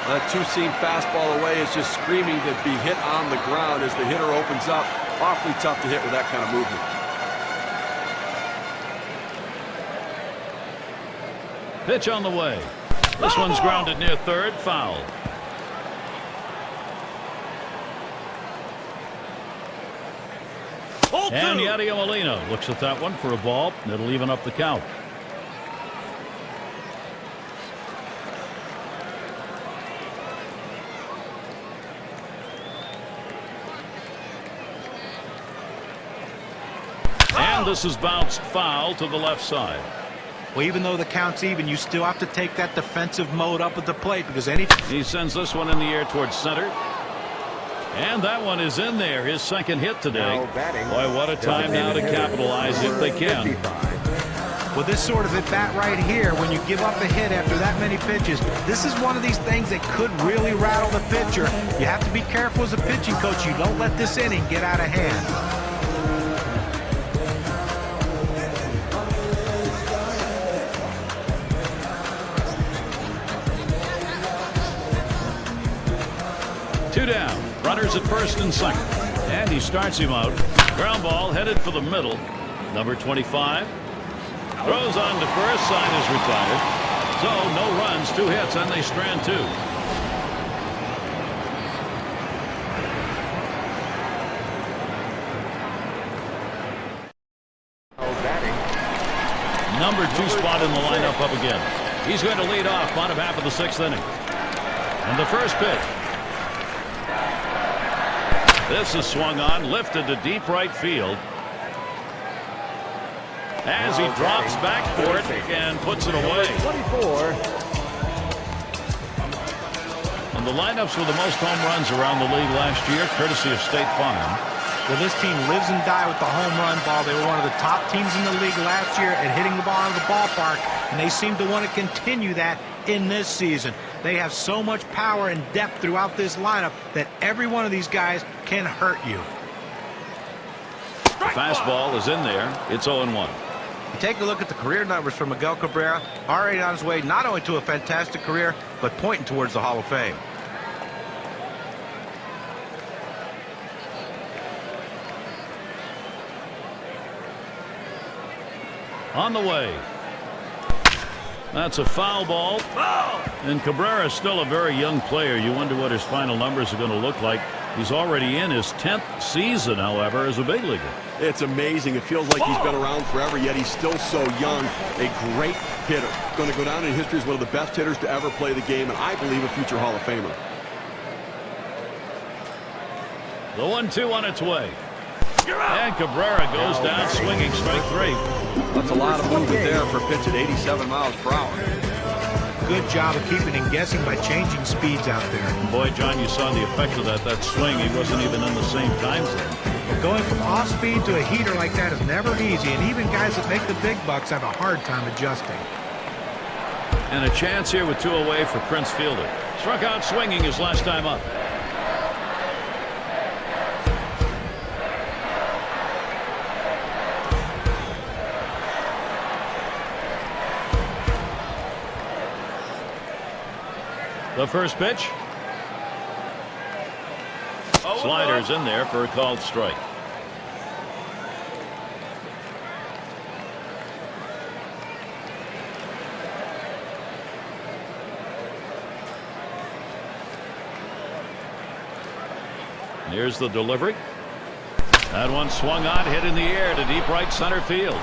That 2-seam fastball away is just screaming to be hit on the ground as the hitter opens up. Awfully tough to hit with that kind of movement. Pitch on the way. This one's grounded near third. Foul. And Yadier Molina looks at that one for a ball. It'll even up the count. And this is bounced foul to the left side. Well, even though the count's even, you still have to take that defensive mode up at the plate because he sends this one in the air towards center. And that one is in there. His second hit today. Boy, what a time now to capitalize if they can. Well, this sort of at bat right here, when you give up a hit after that many pitches, this is one of these things that could really rattle the pitcher. You have to be careful as a pitching coach. You don't let this inning get out of hand. Two down. Runners at first and second. And he starts him out. Ground ball headed for the middle. Number 25. Throws on to first. Sign is retired. So no runs, 2 hits, and they strand 2. Number 2 spot in the lineup up again. He's going to lead off bottom half of the 6th inning. And the first pitch. This is swung on, lifted to deep right field. As he drops back for it and puts it away. 24. And the lineups with the most home runs around the league last year, courtesy of State Farm. Well, this team lives and dies with the home run ball. They were one of the top teams in the league last year at hitting the ball out of the ballpark, and they seem to want to continue that in this season. They have so much power and depth throughout this lineup that every one of these guys can hurt you. The fastball is in there. It's 0-1. Take a look at the career numbers for Miguel Cabrera. Already on his way not only to a fantastic career, but pointing towards the Hall of Fame. On the way. That's a foul ball. And Cabrera is still a very young player. You wonder what his final numbers are going to look like. He's already in his 10th season, however, as a big leaguer. It's amazing. It feels like he's been around forever, yet he's still so young. A great hitter. Going to go down in history as one of the best hitters to ever play the game, and I believe a future Hall of Famer. The 1-2 on its way. And Cabrera goes down swinging strike 3. That's a lot of movement there for a pitch at 87 miles per hour. Good job of keeping him guessing by changing speeds out there. Boy, John, you saw the effect of that swing. He wasn't even in the same time zone. But going from off speed to a heater like that is never easy, and even guys that make the big bucks have a hard time adjusting. And a chance here with 2 away for Prince Fielder. Struck out swinging his last time up. The first pitch. Sliders in there for a called strike. Here's the delivery. That one swung on, hit in the air to deep right center field.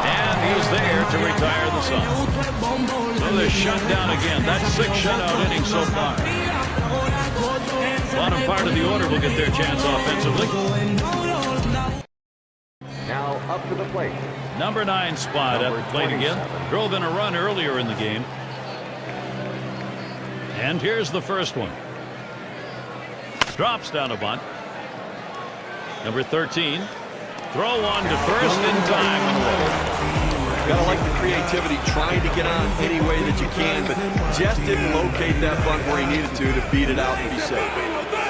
And he's there to retire the Suns. So they're shut down again. That's 6 shutout innings so far. Bottom part of the order will get their chance offensively. Now up to the plate. Number 9 spot at the plate again. Drove in a run earlier in the game. And here's the first one. Drops down a bunt. Number 13. Throw one to first in time and away. Gotta like the creativity, trying to get on any way that you can, but just didn't locate that bunt where he needed to beat it out and be safe.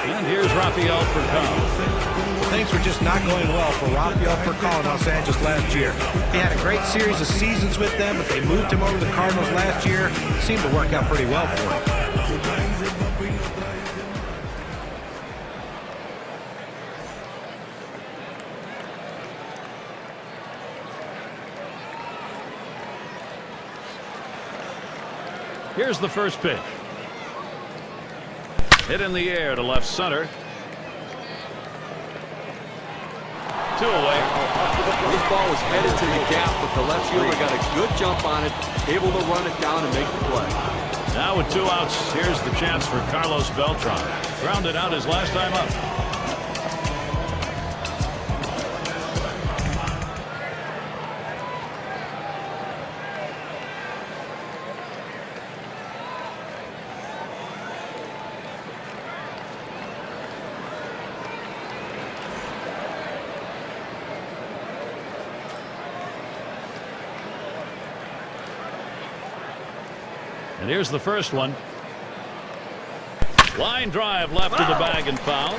And here's Rafael Furcal. Things were just not going well for Rafael Furcal in Los Angeles last year. He had a great series of seasons with them, but they moved him over to the Cardinals last year. It seemed to work out pretty well for him. Here's the first pitch. Hit in the air to left center. 2 away. This ball was headed to the gap, but the left fielder got a good jump on it, able to run it down and make the play. Now with 2 outs, here's the chance for Carlos Beltran. Grounded out his last time up. And here's the first one. Line drive left to the bag and foul.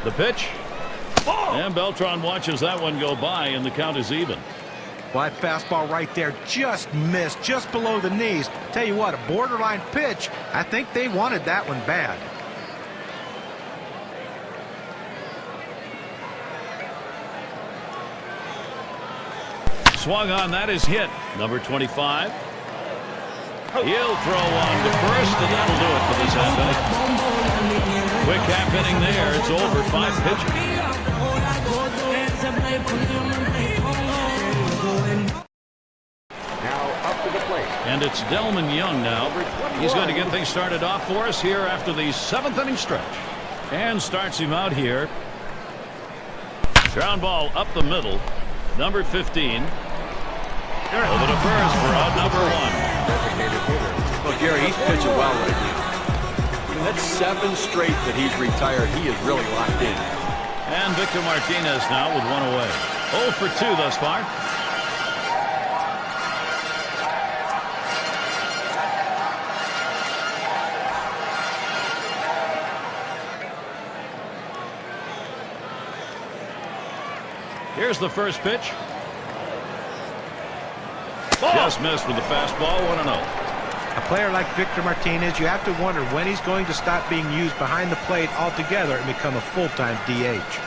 The pitch. And Beltran watches that one go by, and the count is even. Well, that fastball right there just missed, just below the knees. Tell you what, a borderline pitch. I think they wanted that one bad. Swung on, that is hit. Number 25. He'll throw on to first, and that'll do it for this half inning. Quick half inning there. It's over 5 pitches. Now up to the plate. And it's Delman Young now. He's going to get things started off for us here after the 7th inning stretch. And starts him out here. Ground ball up the middle. Number 15. Over to first for out number 1. Designated hitter. Well, Gary, he's pitching well right now. That's 7 straight that he's retired. He is really locked in. And Victor Martinez now with 1 away. 0 for 2 thus far. Here's the first pitch. Just missed with the fastball. 1-0. A player like Victor Martinez, you have to wonder when he's going to stop being used behind the plate altogether and become a full-time DH.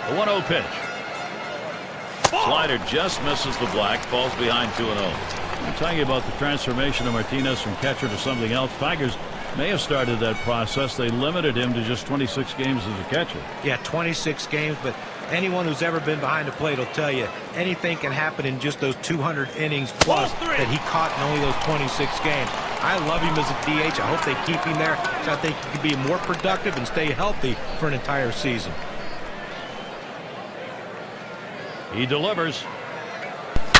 The 1-0 pitch. Slider just misses the black. Falls behind 2-0. I'm telling you about the transformation of Martinez from catcher to something else. Tigers may have started that process. They limited him to just 26 games as a catcher. Yeah, 26 games, but anyone who's ever been behind the plate will tell you anything can happen in just those 200 innings plus that he caught in only those 26 games. I love him as a DH. I hope they keep him there, so I think he can be more productive and stay healthy for an entire season. He delivers.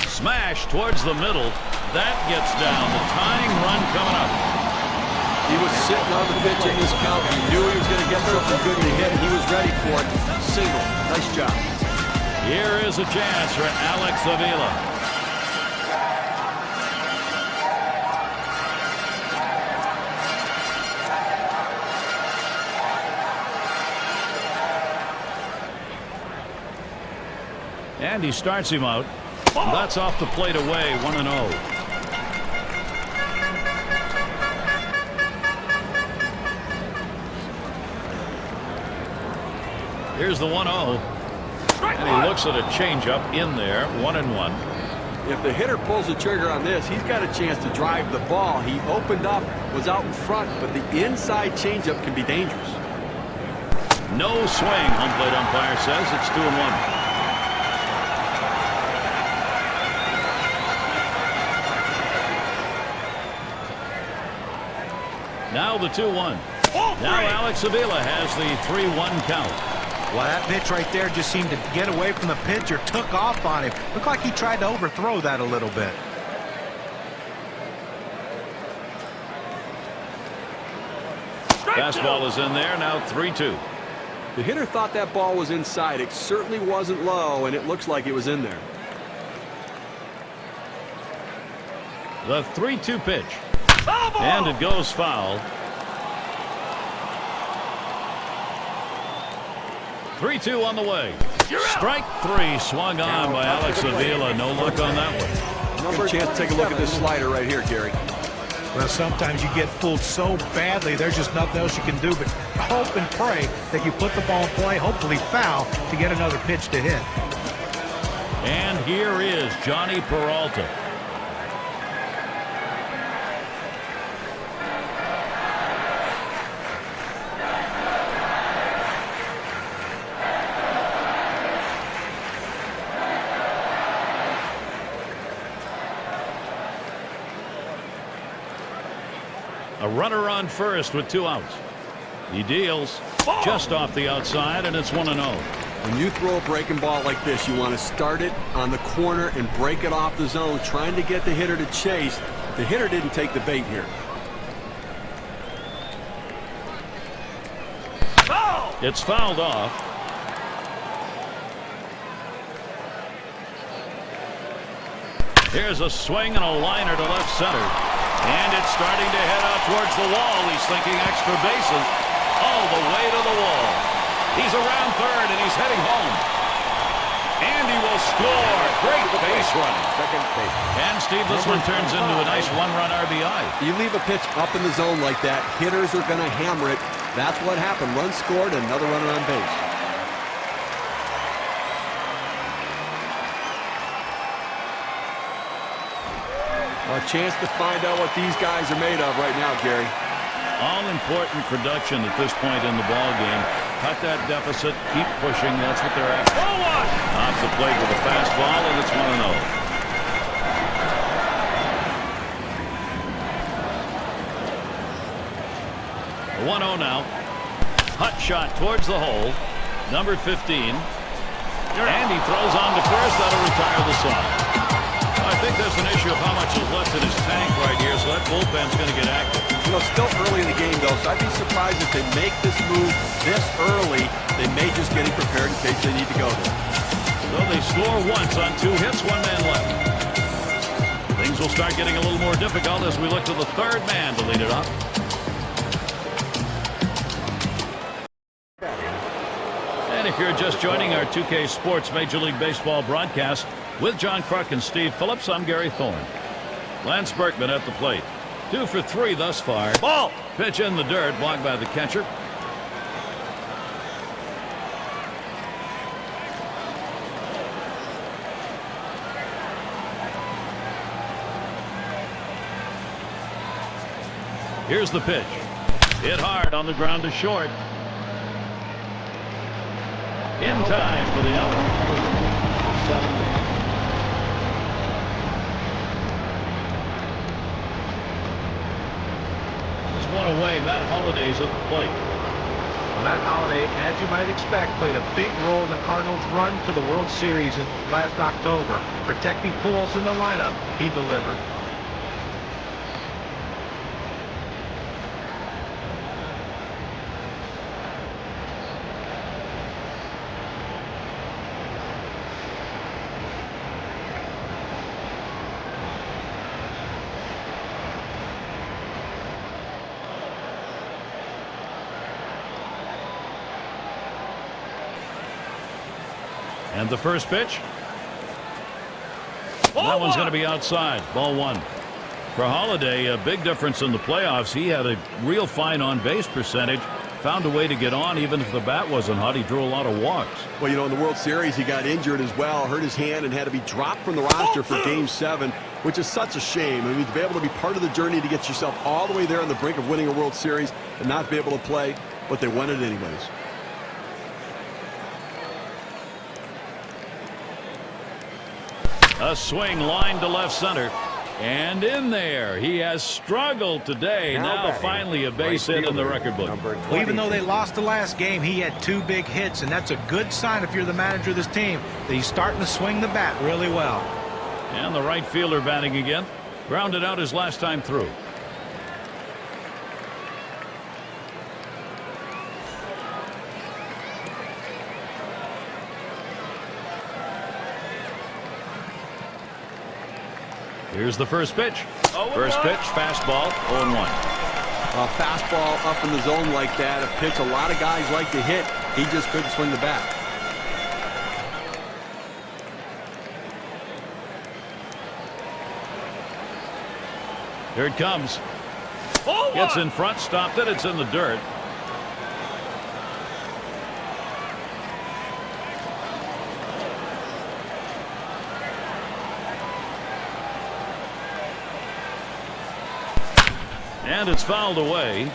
Smash towards the middle. That gets down. The tying run coming up. He was sitting on the pitch in this count. He knew he was going to get something good to hit. He was ready for it. Single. Nice job. Here is a chance for Alex Avila. And he starts him out. That's off the plate away. 1-0. Here's the 1-0. And he looks at a changeup in there. 1-1. If the hitter pulls the trigger on this, he's got a chance to drive the ball. He opened up, was out in front, but the inside changeup can be dangerous. No swing. Home plate umpire says it's 2-1. Now the 2-1. Now Alex Avila has the 3-1 count. Well, that pitch right there just seemed to get away from the pitcher, took off on him. Looked like he tried to overthrow that a little bit. Fastball is in there. Now 3-2. The hitter thought that ball was inside. It certainly wasn't low, and it looks like it was in there. The 3-2 pitch. And it goes foul. 3-2 on the way. Strike 3 swung on by Alex Avila. No luck on that one. Good chance to take a look at this slider right here, Gary. Well, sometimes you get fooled so badly, there's just nothing else you can do but hope and pray that you put the ball in play, hopefully foul, to get another pitch to hit. And here is Johnny Peralta. A runner on first with 2 outs. He deals just off the outside, and it's 1-0. When you throw a breaking ball like this, you want to start it on the corner and break it off the zone, trying to get the hitter to chase. The hitter didn't take the bait here. It's fouled off. Here's a swing and a liner to left center. And it's starting to head out towards the wall. He's thinking extra bases all the way to the wall. He's around third and he's heading home. And he will score. Great base running. Second base. And Steve, this one turns into a nice one-run RBI. You leave a pitch up in the zone like that, hitters are going to hammer it. That's what happened. Run scored, another runner on base. A chance to find out what these guys are made of right now, Gary. All-important production at this point in the ball game. Cut that deficit, keep pushing. That's what they're after. Off the plate with a fastball, and it's 1-0. 1-0 now. Hut shot towards the hole. Number 15. And he throws on to first. That'll retire the side. I think there's an issue of how much is left in his tank right here, so that bullpen's going to get active. You know, still early in the game, though, so I'd be surprised if they make this move this early. They may just get him prepared in case they need to go there. So they score once on 2 hits, 1 man left. Things will start getting a little more difficult as we look to the third man to lead it off. And if you're just joining our 2K Sports Major League Baseball broadcast with John Kruk and Steve Phillips, I'm Gary Thorne. Lance Berkman at the plate. 2 for 3 thus far. Ball! Pitch in the dirt, blocked by the catcher. Here's the pitch. Hit hard on the ground to short. In time for the out. This one away. Matt Holliday's at the plate. Matt Holliday, as you might expect, played a big role in the Cardinals' run to the World Series in last October. Protecting Pujols in the lineup, he delivered. And the first pitch. That one's going to be outside. Ball 1. For Holliday, a big difference in the playoffs. He had a real fine on-base percentage. Found a way to get on even if the bat wasn't hot. He drew a lot of walks. Well, you know, in the World Series, he got injured as well, hurt his hand, and had to be dropped from the roster for Game 7, which is such a shame. I mean, to be able to be part of the journey to get yourself all the way there on the brink of winning a World Series and not be able to play, but they won it anyways. A swing line to left center. And in there. He has struggled today. Now finally a base hit in the record book. Well, even though they lost the last game, he had 2 big hits, and that's a good sign if you're the manager of this team, that he's starting to swing the bat really well. And the right fielder batting again. Grounded out his last time through. Here's the first pitch. First pitch, fastball, 0-1. A fastball up in the zone like that, a pitch a lot of guys like to hit. He just couldn't swing the bat. Here it comes. Gets in front, stopped it. It's in the dirt. And it's fouled away.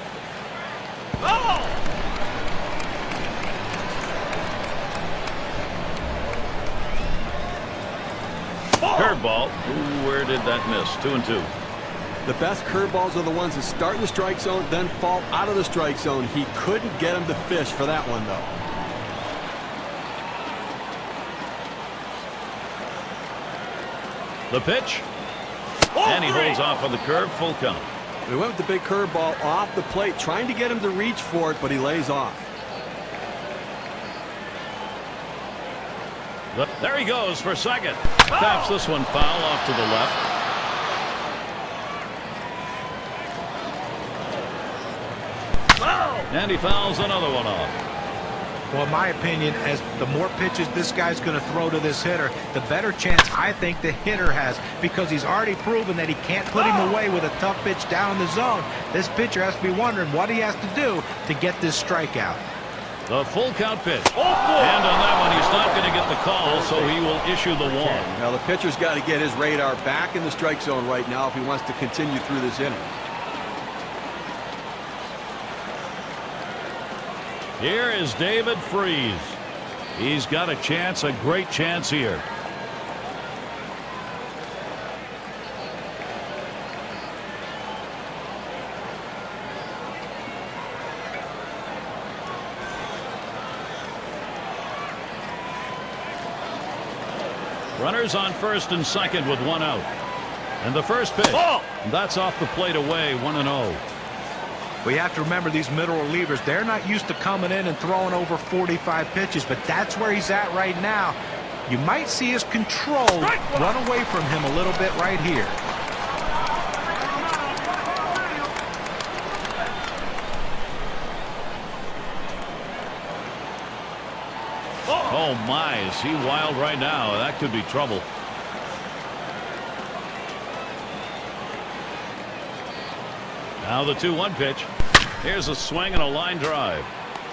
Curveball. Ooh, where did that miss? 2-2. The best curveballs are the ones that start in the strike zone, then fall out of the strike zone. He couldn't get him to fish for that one, though. The pitch. And he holds off on the curve, full count. They went with the big curveball off the plate, trying to get him to reach for it, but he lays off. There he goes for second. Taps this one foul off to the left. And he fouls another one off. Well, in my opinion, as the more pitches this guy's going to throw to this hitter, the better chance I think the hitter has, because he's already proven that he can't put him away with a tough pitch down the zone. This pitcher has to be wondering what he has to do to get this strikeout. The full count pitch. And on that one, he's not going to get the call, so he will issue the walk. Now, the pitcher's got to get his radar back in the strike zone right now if he wants to continue through this inning. Here is David Freese. He's got a chance, a great chance here. Runners on first and second with one out. And the first pitch. That's off the plate away, 1-0. We have to remember these middle relievers, they're not used to coming in and throwing over 45 pitches, but that's where he's at right now. You might see his control run away from him a little bit right here. Oh my, is he wild right now? That could be trouble. Now the 2-1 pitch. Here's a swing and a line drive.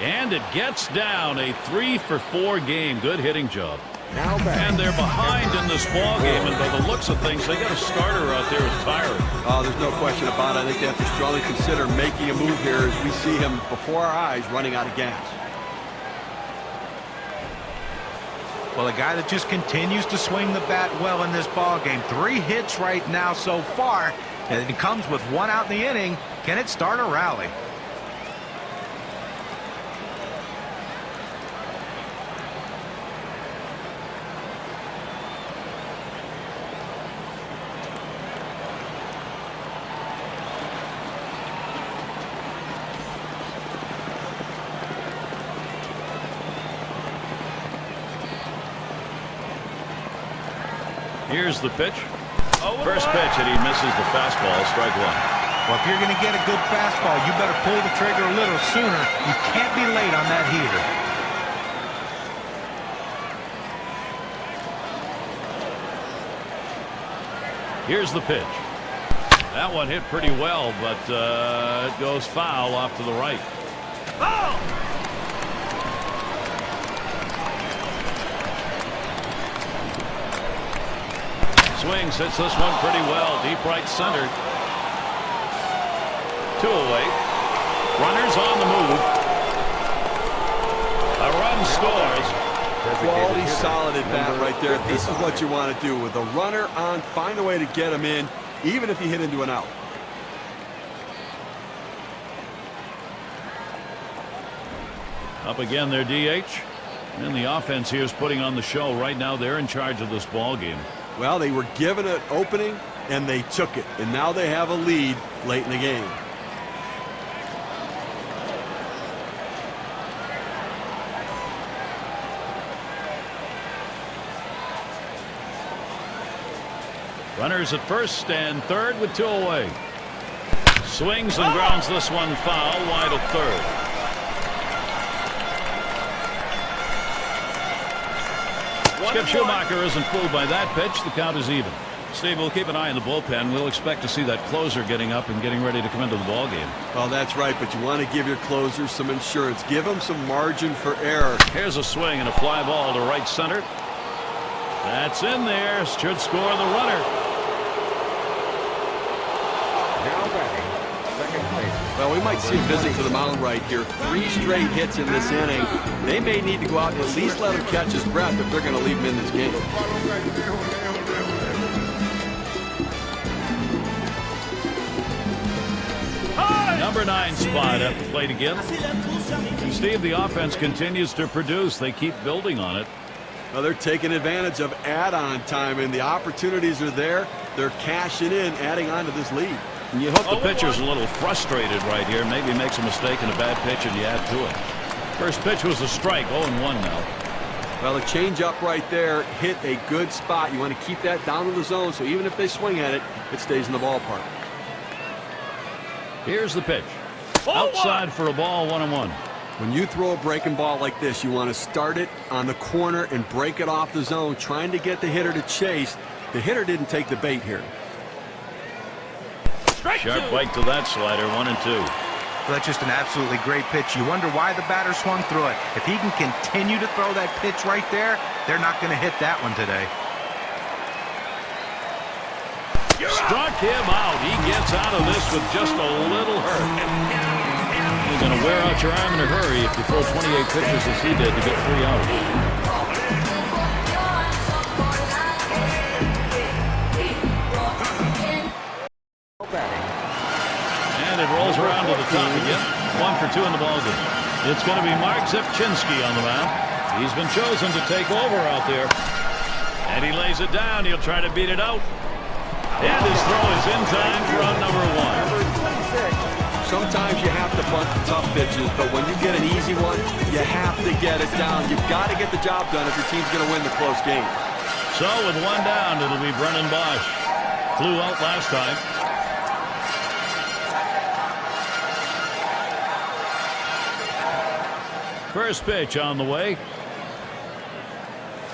And it gets down. A 3-for-4 game. Good hitting job. And they're behind in this ball game, and by the looks of things, they got a starter out there who's tired. Oh, there's no question about it. I think they have to strongly consider making a move here as we see him before our eyes running out of gas. Well, a guy that just continues to swing the bat well in this ball game. 3 hits right now so far, and it comes with 1 out in the inning. Can it start a rally? Here's the pitch. First pitch, and he misses the fastball. Strike 1. Well, if you're going to get a good fastball, you better pull the trigger a little sooner. You can't be late on that heater. Here's the pitch. That one hit pretty well, but it goes foul off to the right. Swings, hits this one pretty well. Deep right center. 2 away. Runners on the move. A run scores. Quality, solid at bat right there. This is what you want to do. With a runner on, find a way to get him in, even if you hit into an out. Up again, their DH. And the offense here is putting on the show. Right now, they're in charge of this ball game. Well, they were given an opening, and they took it. And now they have a lead late in the game. Runners at first and third with 2 away. Swings and grounds this one foul wide at third. Skip Schumacher isn't fooled by that pitch. The count is even. Steve, we'll keep an eye on the bullpen. We'll expect to see that closer getting up and getting ready to come into the ball game. Well, that's right, but you want to give your closers some insurance. Give them some margin for error. Here's a swing and a fly ball to right center. That's in there. Should score the runner. Well, we might see a visit to the mound right here. 3 straight hits in this inning. They may need to go out and at least let him catch his breath if they're going to leave him in this game. Number 9 spot at the plate again. And Steve, the offense continues to produce. They keep building on it. Well, they're taking advantage of add-on time, and the opportunities are there. They're cashing in, adding on to this lead. And you hope the pitcher's a little frustrated right here. Maybe makes a mistake in a bad pitch and you add to it. First pitch was a strike. 0-1 now. Well, the changeup right there hit a good spot. You want to keep that down in the zone, so even if they swing at it, it stays in the ballpark. Here's the pitch. Outside for a ball, 1-1. When you throw a breaking ball like this, you want to start it on the corner and break it off the zone, trying to get the hitter to chase. The hitter didn't take the bait here. Sharp bite to that slider, 1-2. Well, that's just an absolutely great pitch. You wonder why the batter swung through it. If he can continue to throw that pitch right there, they're not going to hit that one today. Struck him out. He gets out of this with just a little hurt. You're going to wear out your arm in a hurry if you throw 28 pitches as he did to get 3 outs. And it rolls around to the top again. 1 for 2 in the ballgame. It's going to be Mark Zipchinski on the mound. He's been chosen to take over out there. And he lays it down. He'll try to beat it out. And his throw is in time for run number 1. Sometimes you have to bunt the tough pitches, but when you get an easy one, you have to get it down. You've got to get the job done if your team's going to win the close game. So with 1 down, it'll be Brennan Bosch. Flew out last time. First pitch on the way.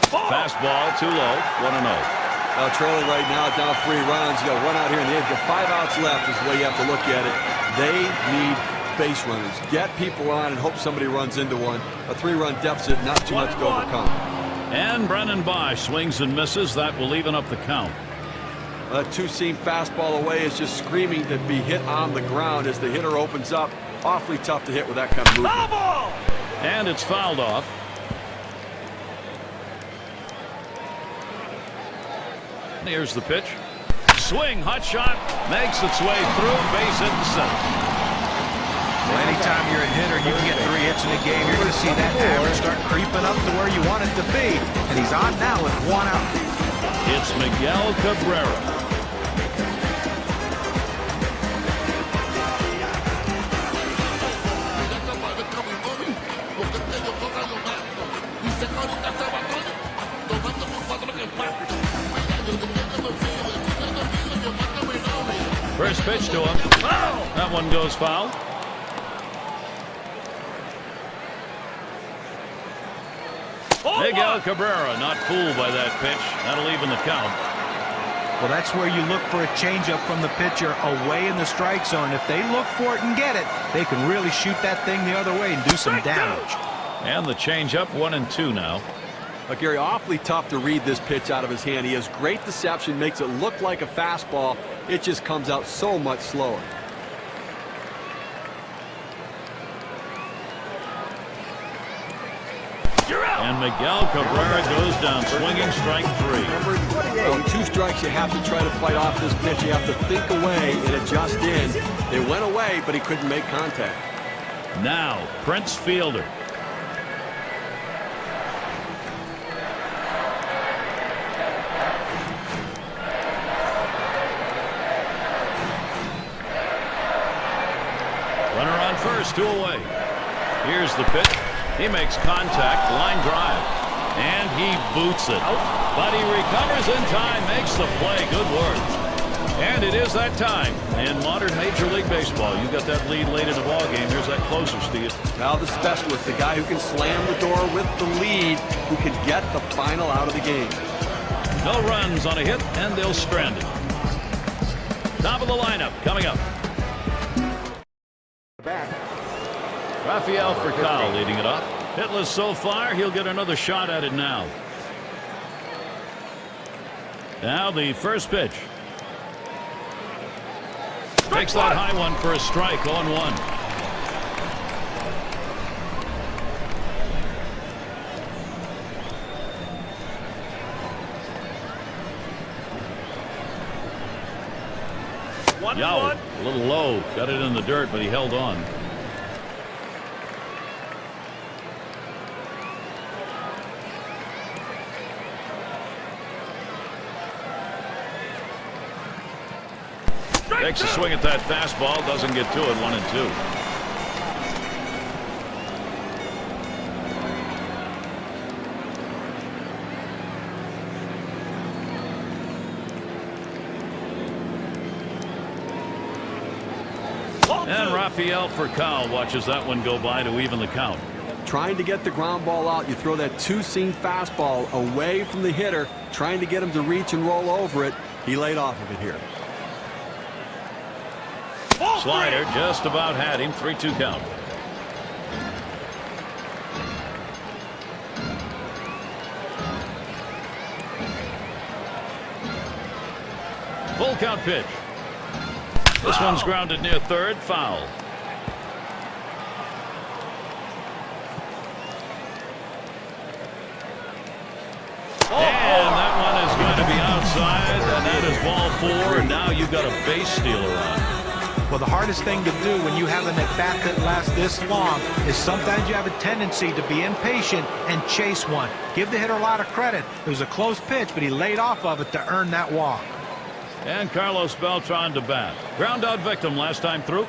Fastball too low. 1-0. Trailing right now, down 3 runs. You got 1 out here in the 8th. You got 5 outs left is the way you have to look at it. They need base runners. Get people on and hope somebody runs into one. A 3-run deficit, not too much to overcome. And Brennan Bosch swings and misses. That will even up the count. A 2-seam fastball away is just screaming to be hit on the ground as the hitter opens up. Awfully tough to hit with that kind of movement. And it's fouled off. Here's the pitch. Swing, hot shot, makes its way through, base hit to center. Well, anytime you're a hitter, you can get 3 hits in a game. You're going to see that average start creeping up to where you want it to be. And he's on now with 1 out. It's Miguel Cabrera. First pitch to him. That one goes foul. Miguel Cabrera not fooled by that pitch. That'll even the count. Well, that's where you look for a changeup from the pitcher away in the strike zone. If they look for it and get it, they can really shoot that thing the other way and do some damage. And the changeup, 1-2 now. Gary, awfully tough to read this pitch out of his hand. He has great deception, makes it look like a fastball. It just comes out so much slower. And Miguel Cabrera goes down swinging, strike 3. Well, 2 strikes, you have to try to fight off this pitch. You have to think away and adjust in. They went away, but he couldn't make contact. Now, Prince Fielder. Runner on first, 2 away. Here's the pitch. He makes contact, line drive, and he boots it. But he recovers in time, makes the play. Good work. And it is that time in modern Major League Baseball. You got that lead late in the ball game. Here's that closer, Steve. Now the specialist, the guy who can slam the door with the lead, who can get the final out of the game. No runs on a hit, and they'll strand it. Top of the lineup coming up. Rafael Furcal leading it off. Hitless so far. He'll get another shot at it now. Now the first pitch. Takes that high one for a strike. 0-1. Yow, a little low. Got it in the dirt, but he held on. Takes a swing at that fastball, doesn't get to it. 1-2. And Rafael Furcal watches that one go by to even the count. Trying to get the ground ball out, you throw that 2-seam fastball away from the hitter, trying to get him to reach and roll over it. He laid off of it here. Slider just about had him. 3-2 count. Full count pitch. This one's grounded near third. Foul. And that one is going to be outside, and that is ball 4, and now you've got a base stealer on. Well, the hardest thing to do when you have an at-bat that lasts this long is sometimes you have a tendency to be impatient and chase one. Give the hitter a lot of credit. It was a close pitch, but he laid off of it to earn that walk. And Carlos Beltran to bat. Ground out victim last time through.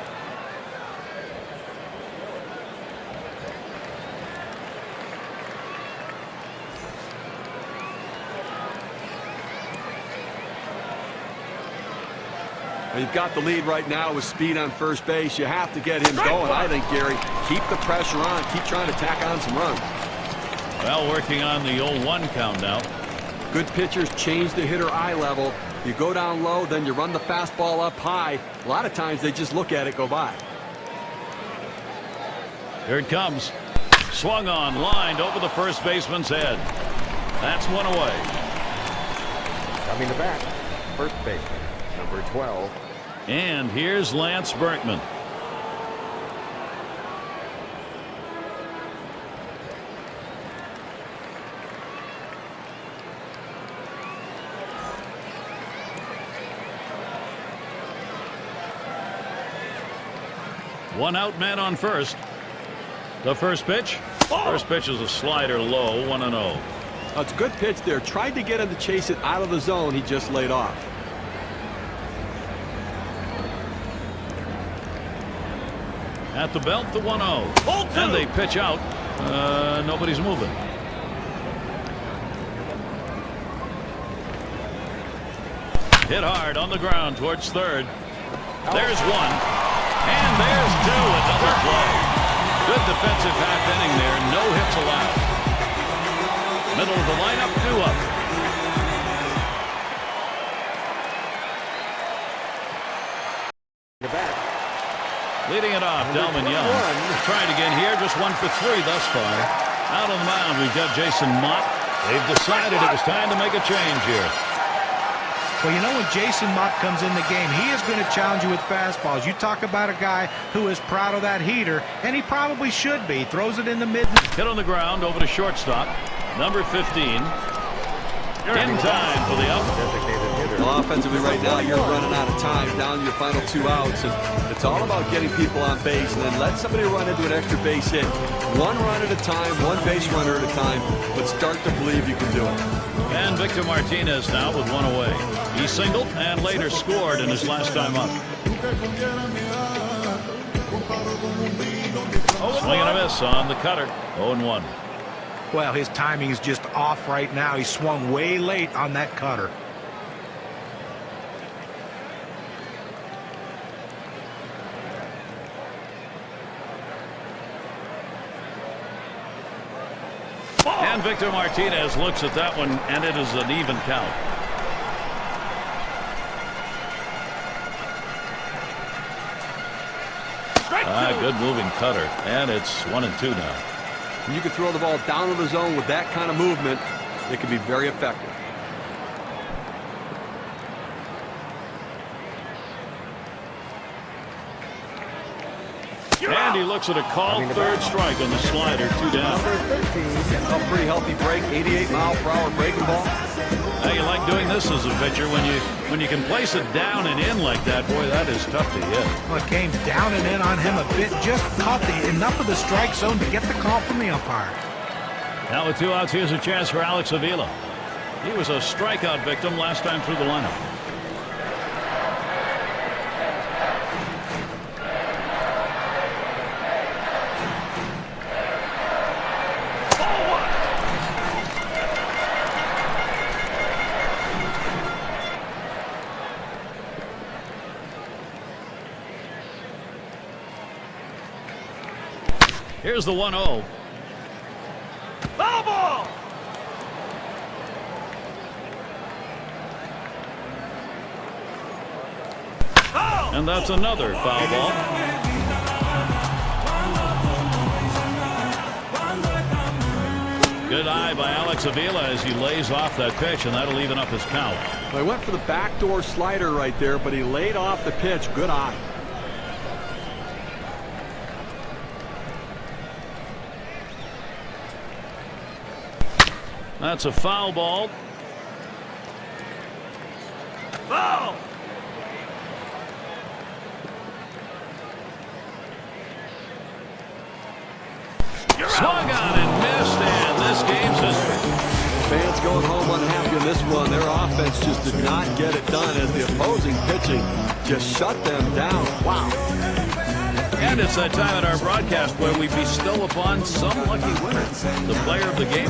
Well, you've got the lead right now with speed on first base. You have to get him going, I think, Gary. Keep the pressure on. Keep trying to tack on some runs. Well, working on the 0-1 count now. Good pitchers change the hitter eye level. You go down low, then you run the fastball up high. A lot of times they just look at it go by. Here it comes. Swung on, lined over the first baseman's head. That's one away. Coming to bat, first baseman, number 12. And here's Lance Berkman. One out, man on first. The first pitch. First pitch is a slider low, 1-0. It's a good pitch there. Tried to get him to chase it out of the zone. He just laid off. At the belt, the 1-0. And they pitch out. Nobody's moving. Hit hard on the ground towards third. There's one. And there's two. Another play. Good defensive half inning there. No hits allowed. Middle of the lineup, 2 up. The bat. Leading it off, Delman Young. Trying again here, just 1 for 3 thus far. Out on the mound, we've got Jason Mott. They've decided it was time to make a change here. Well, you know, when Jason Mott comes in the game, he is going to challenge you with fastballs. You talk about a guy who is proud of that heater, and he probably should be. Throws it in the mid. Hit on the ground over to shortstop. Number 15. In time for the out. Designated hitter. Well, offensively right now, you're running out of time, down your final 2 outs, and it's all about getting people on base and then let somebody run into an extra base hit. 1 run at a time, 1 base runner at a time, but start to believe you can do it. And Victor Martinez now with 1 away. He singled and later scored in his last time up. Swing and a miss on the cutter. 0-1. Well, his timing is just off right now. He swung way late on that cutter. And Victor Martinez looks at that one, and it is an even count. Good moving cutter, and it's 1-2 now. You can throw the ball down to the zone with that kind of movement. It can be very effective. And he looks at a called third strike on the slider, 2 down. A pretty healthy break, 88-mile-per-hour breaking ball. Now you like doing this as a pitcher when you can place it down and in like that. Boy, that is tough to hit. Well, it came down and in on him a bit. Just caught enough of the strike zone to get the call from the umpire. Now with 2 outs, here's a chance for Alex Avila. He was a strikeout victim last time through the lineup. Here's the 1-0. Foul ball! And that's another foul ball. Good eye by Alex Avila as he lays off that pitch, and that'll even up his count. Well, he went for the backdoor slider right there, but he laid off the pitch. Good eye. That's a foul ball. Foul! Swung on and missed, and this game's history. Fans going home unhappy in this one. Their offense just did not get it done as the opposing pitching just shut them down. Wow. And it's that time in our broadcast where we bestow upon some lucky winner the player of the game.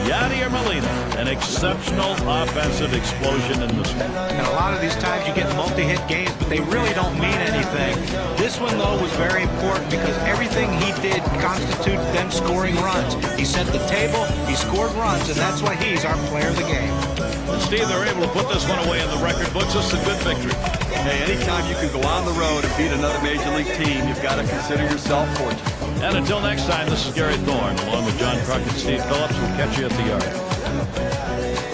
Yadier Molina, an exceptional offensive explosion in this one. And a lot of these times you get multi-hit games, but they really don't mean anything. This one, though, was very important because everything he did constituted them scoring runs. He set the table, he scored runs, and that's why he's our player of the game. And Steve, they're able to put this one away in the record books. This is a good victory. Hey, anytime you can go on the road and beat another major league team, you've got to consider yourself fortunate. And until next time, this is Gary Thorne, along with John Crockett and Steve Phillips. We'll catch you at the yard.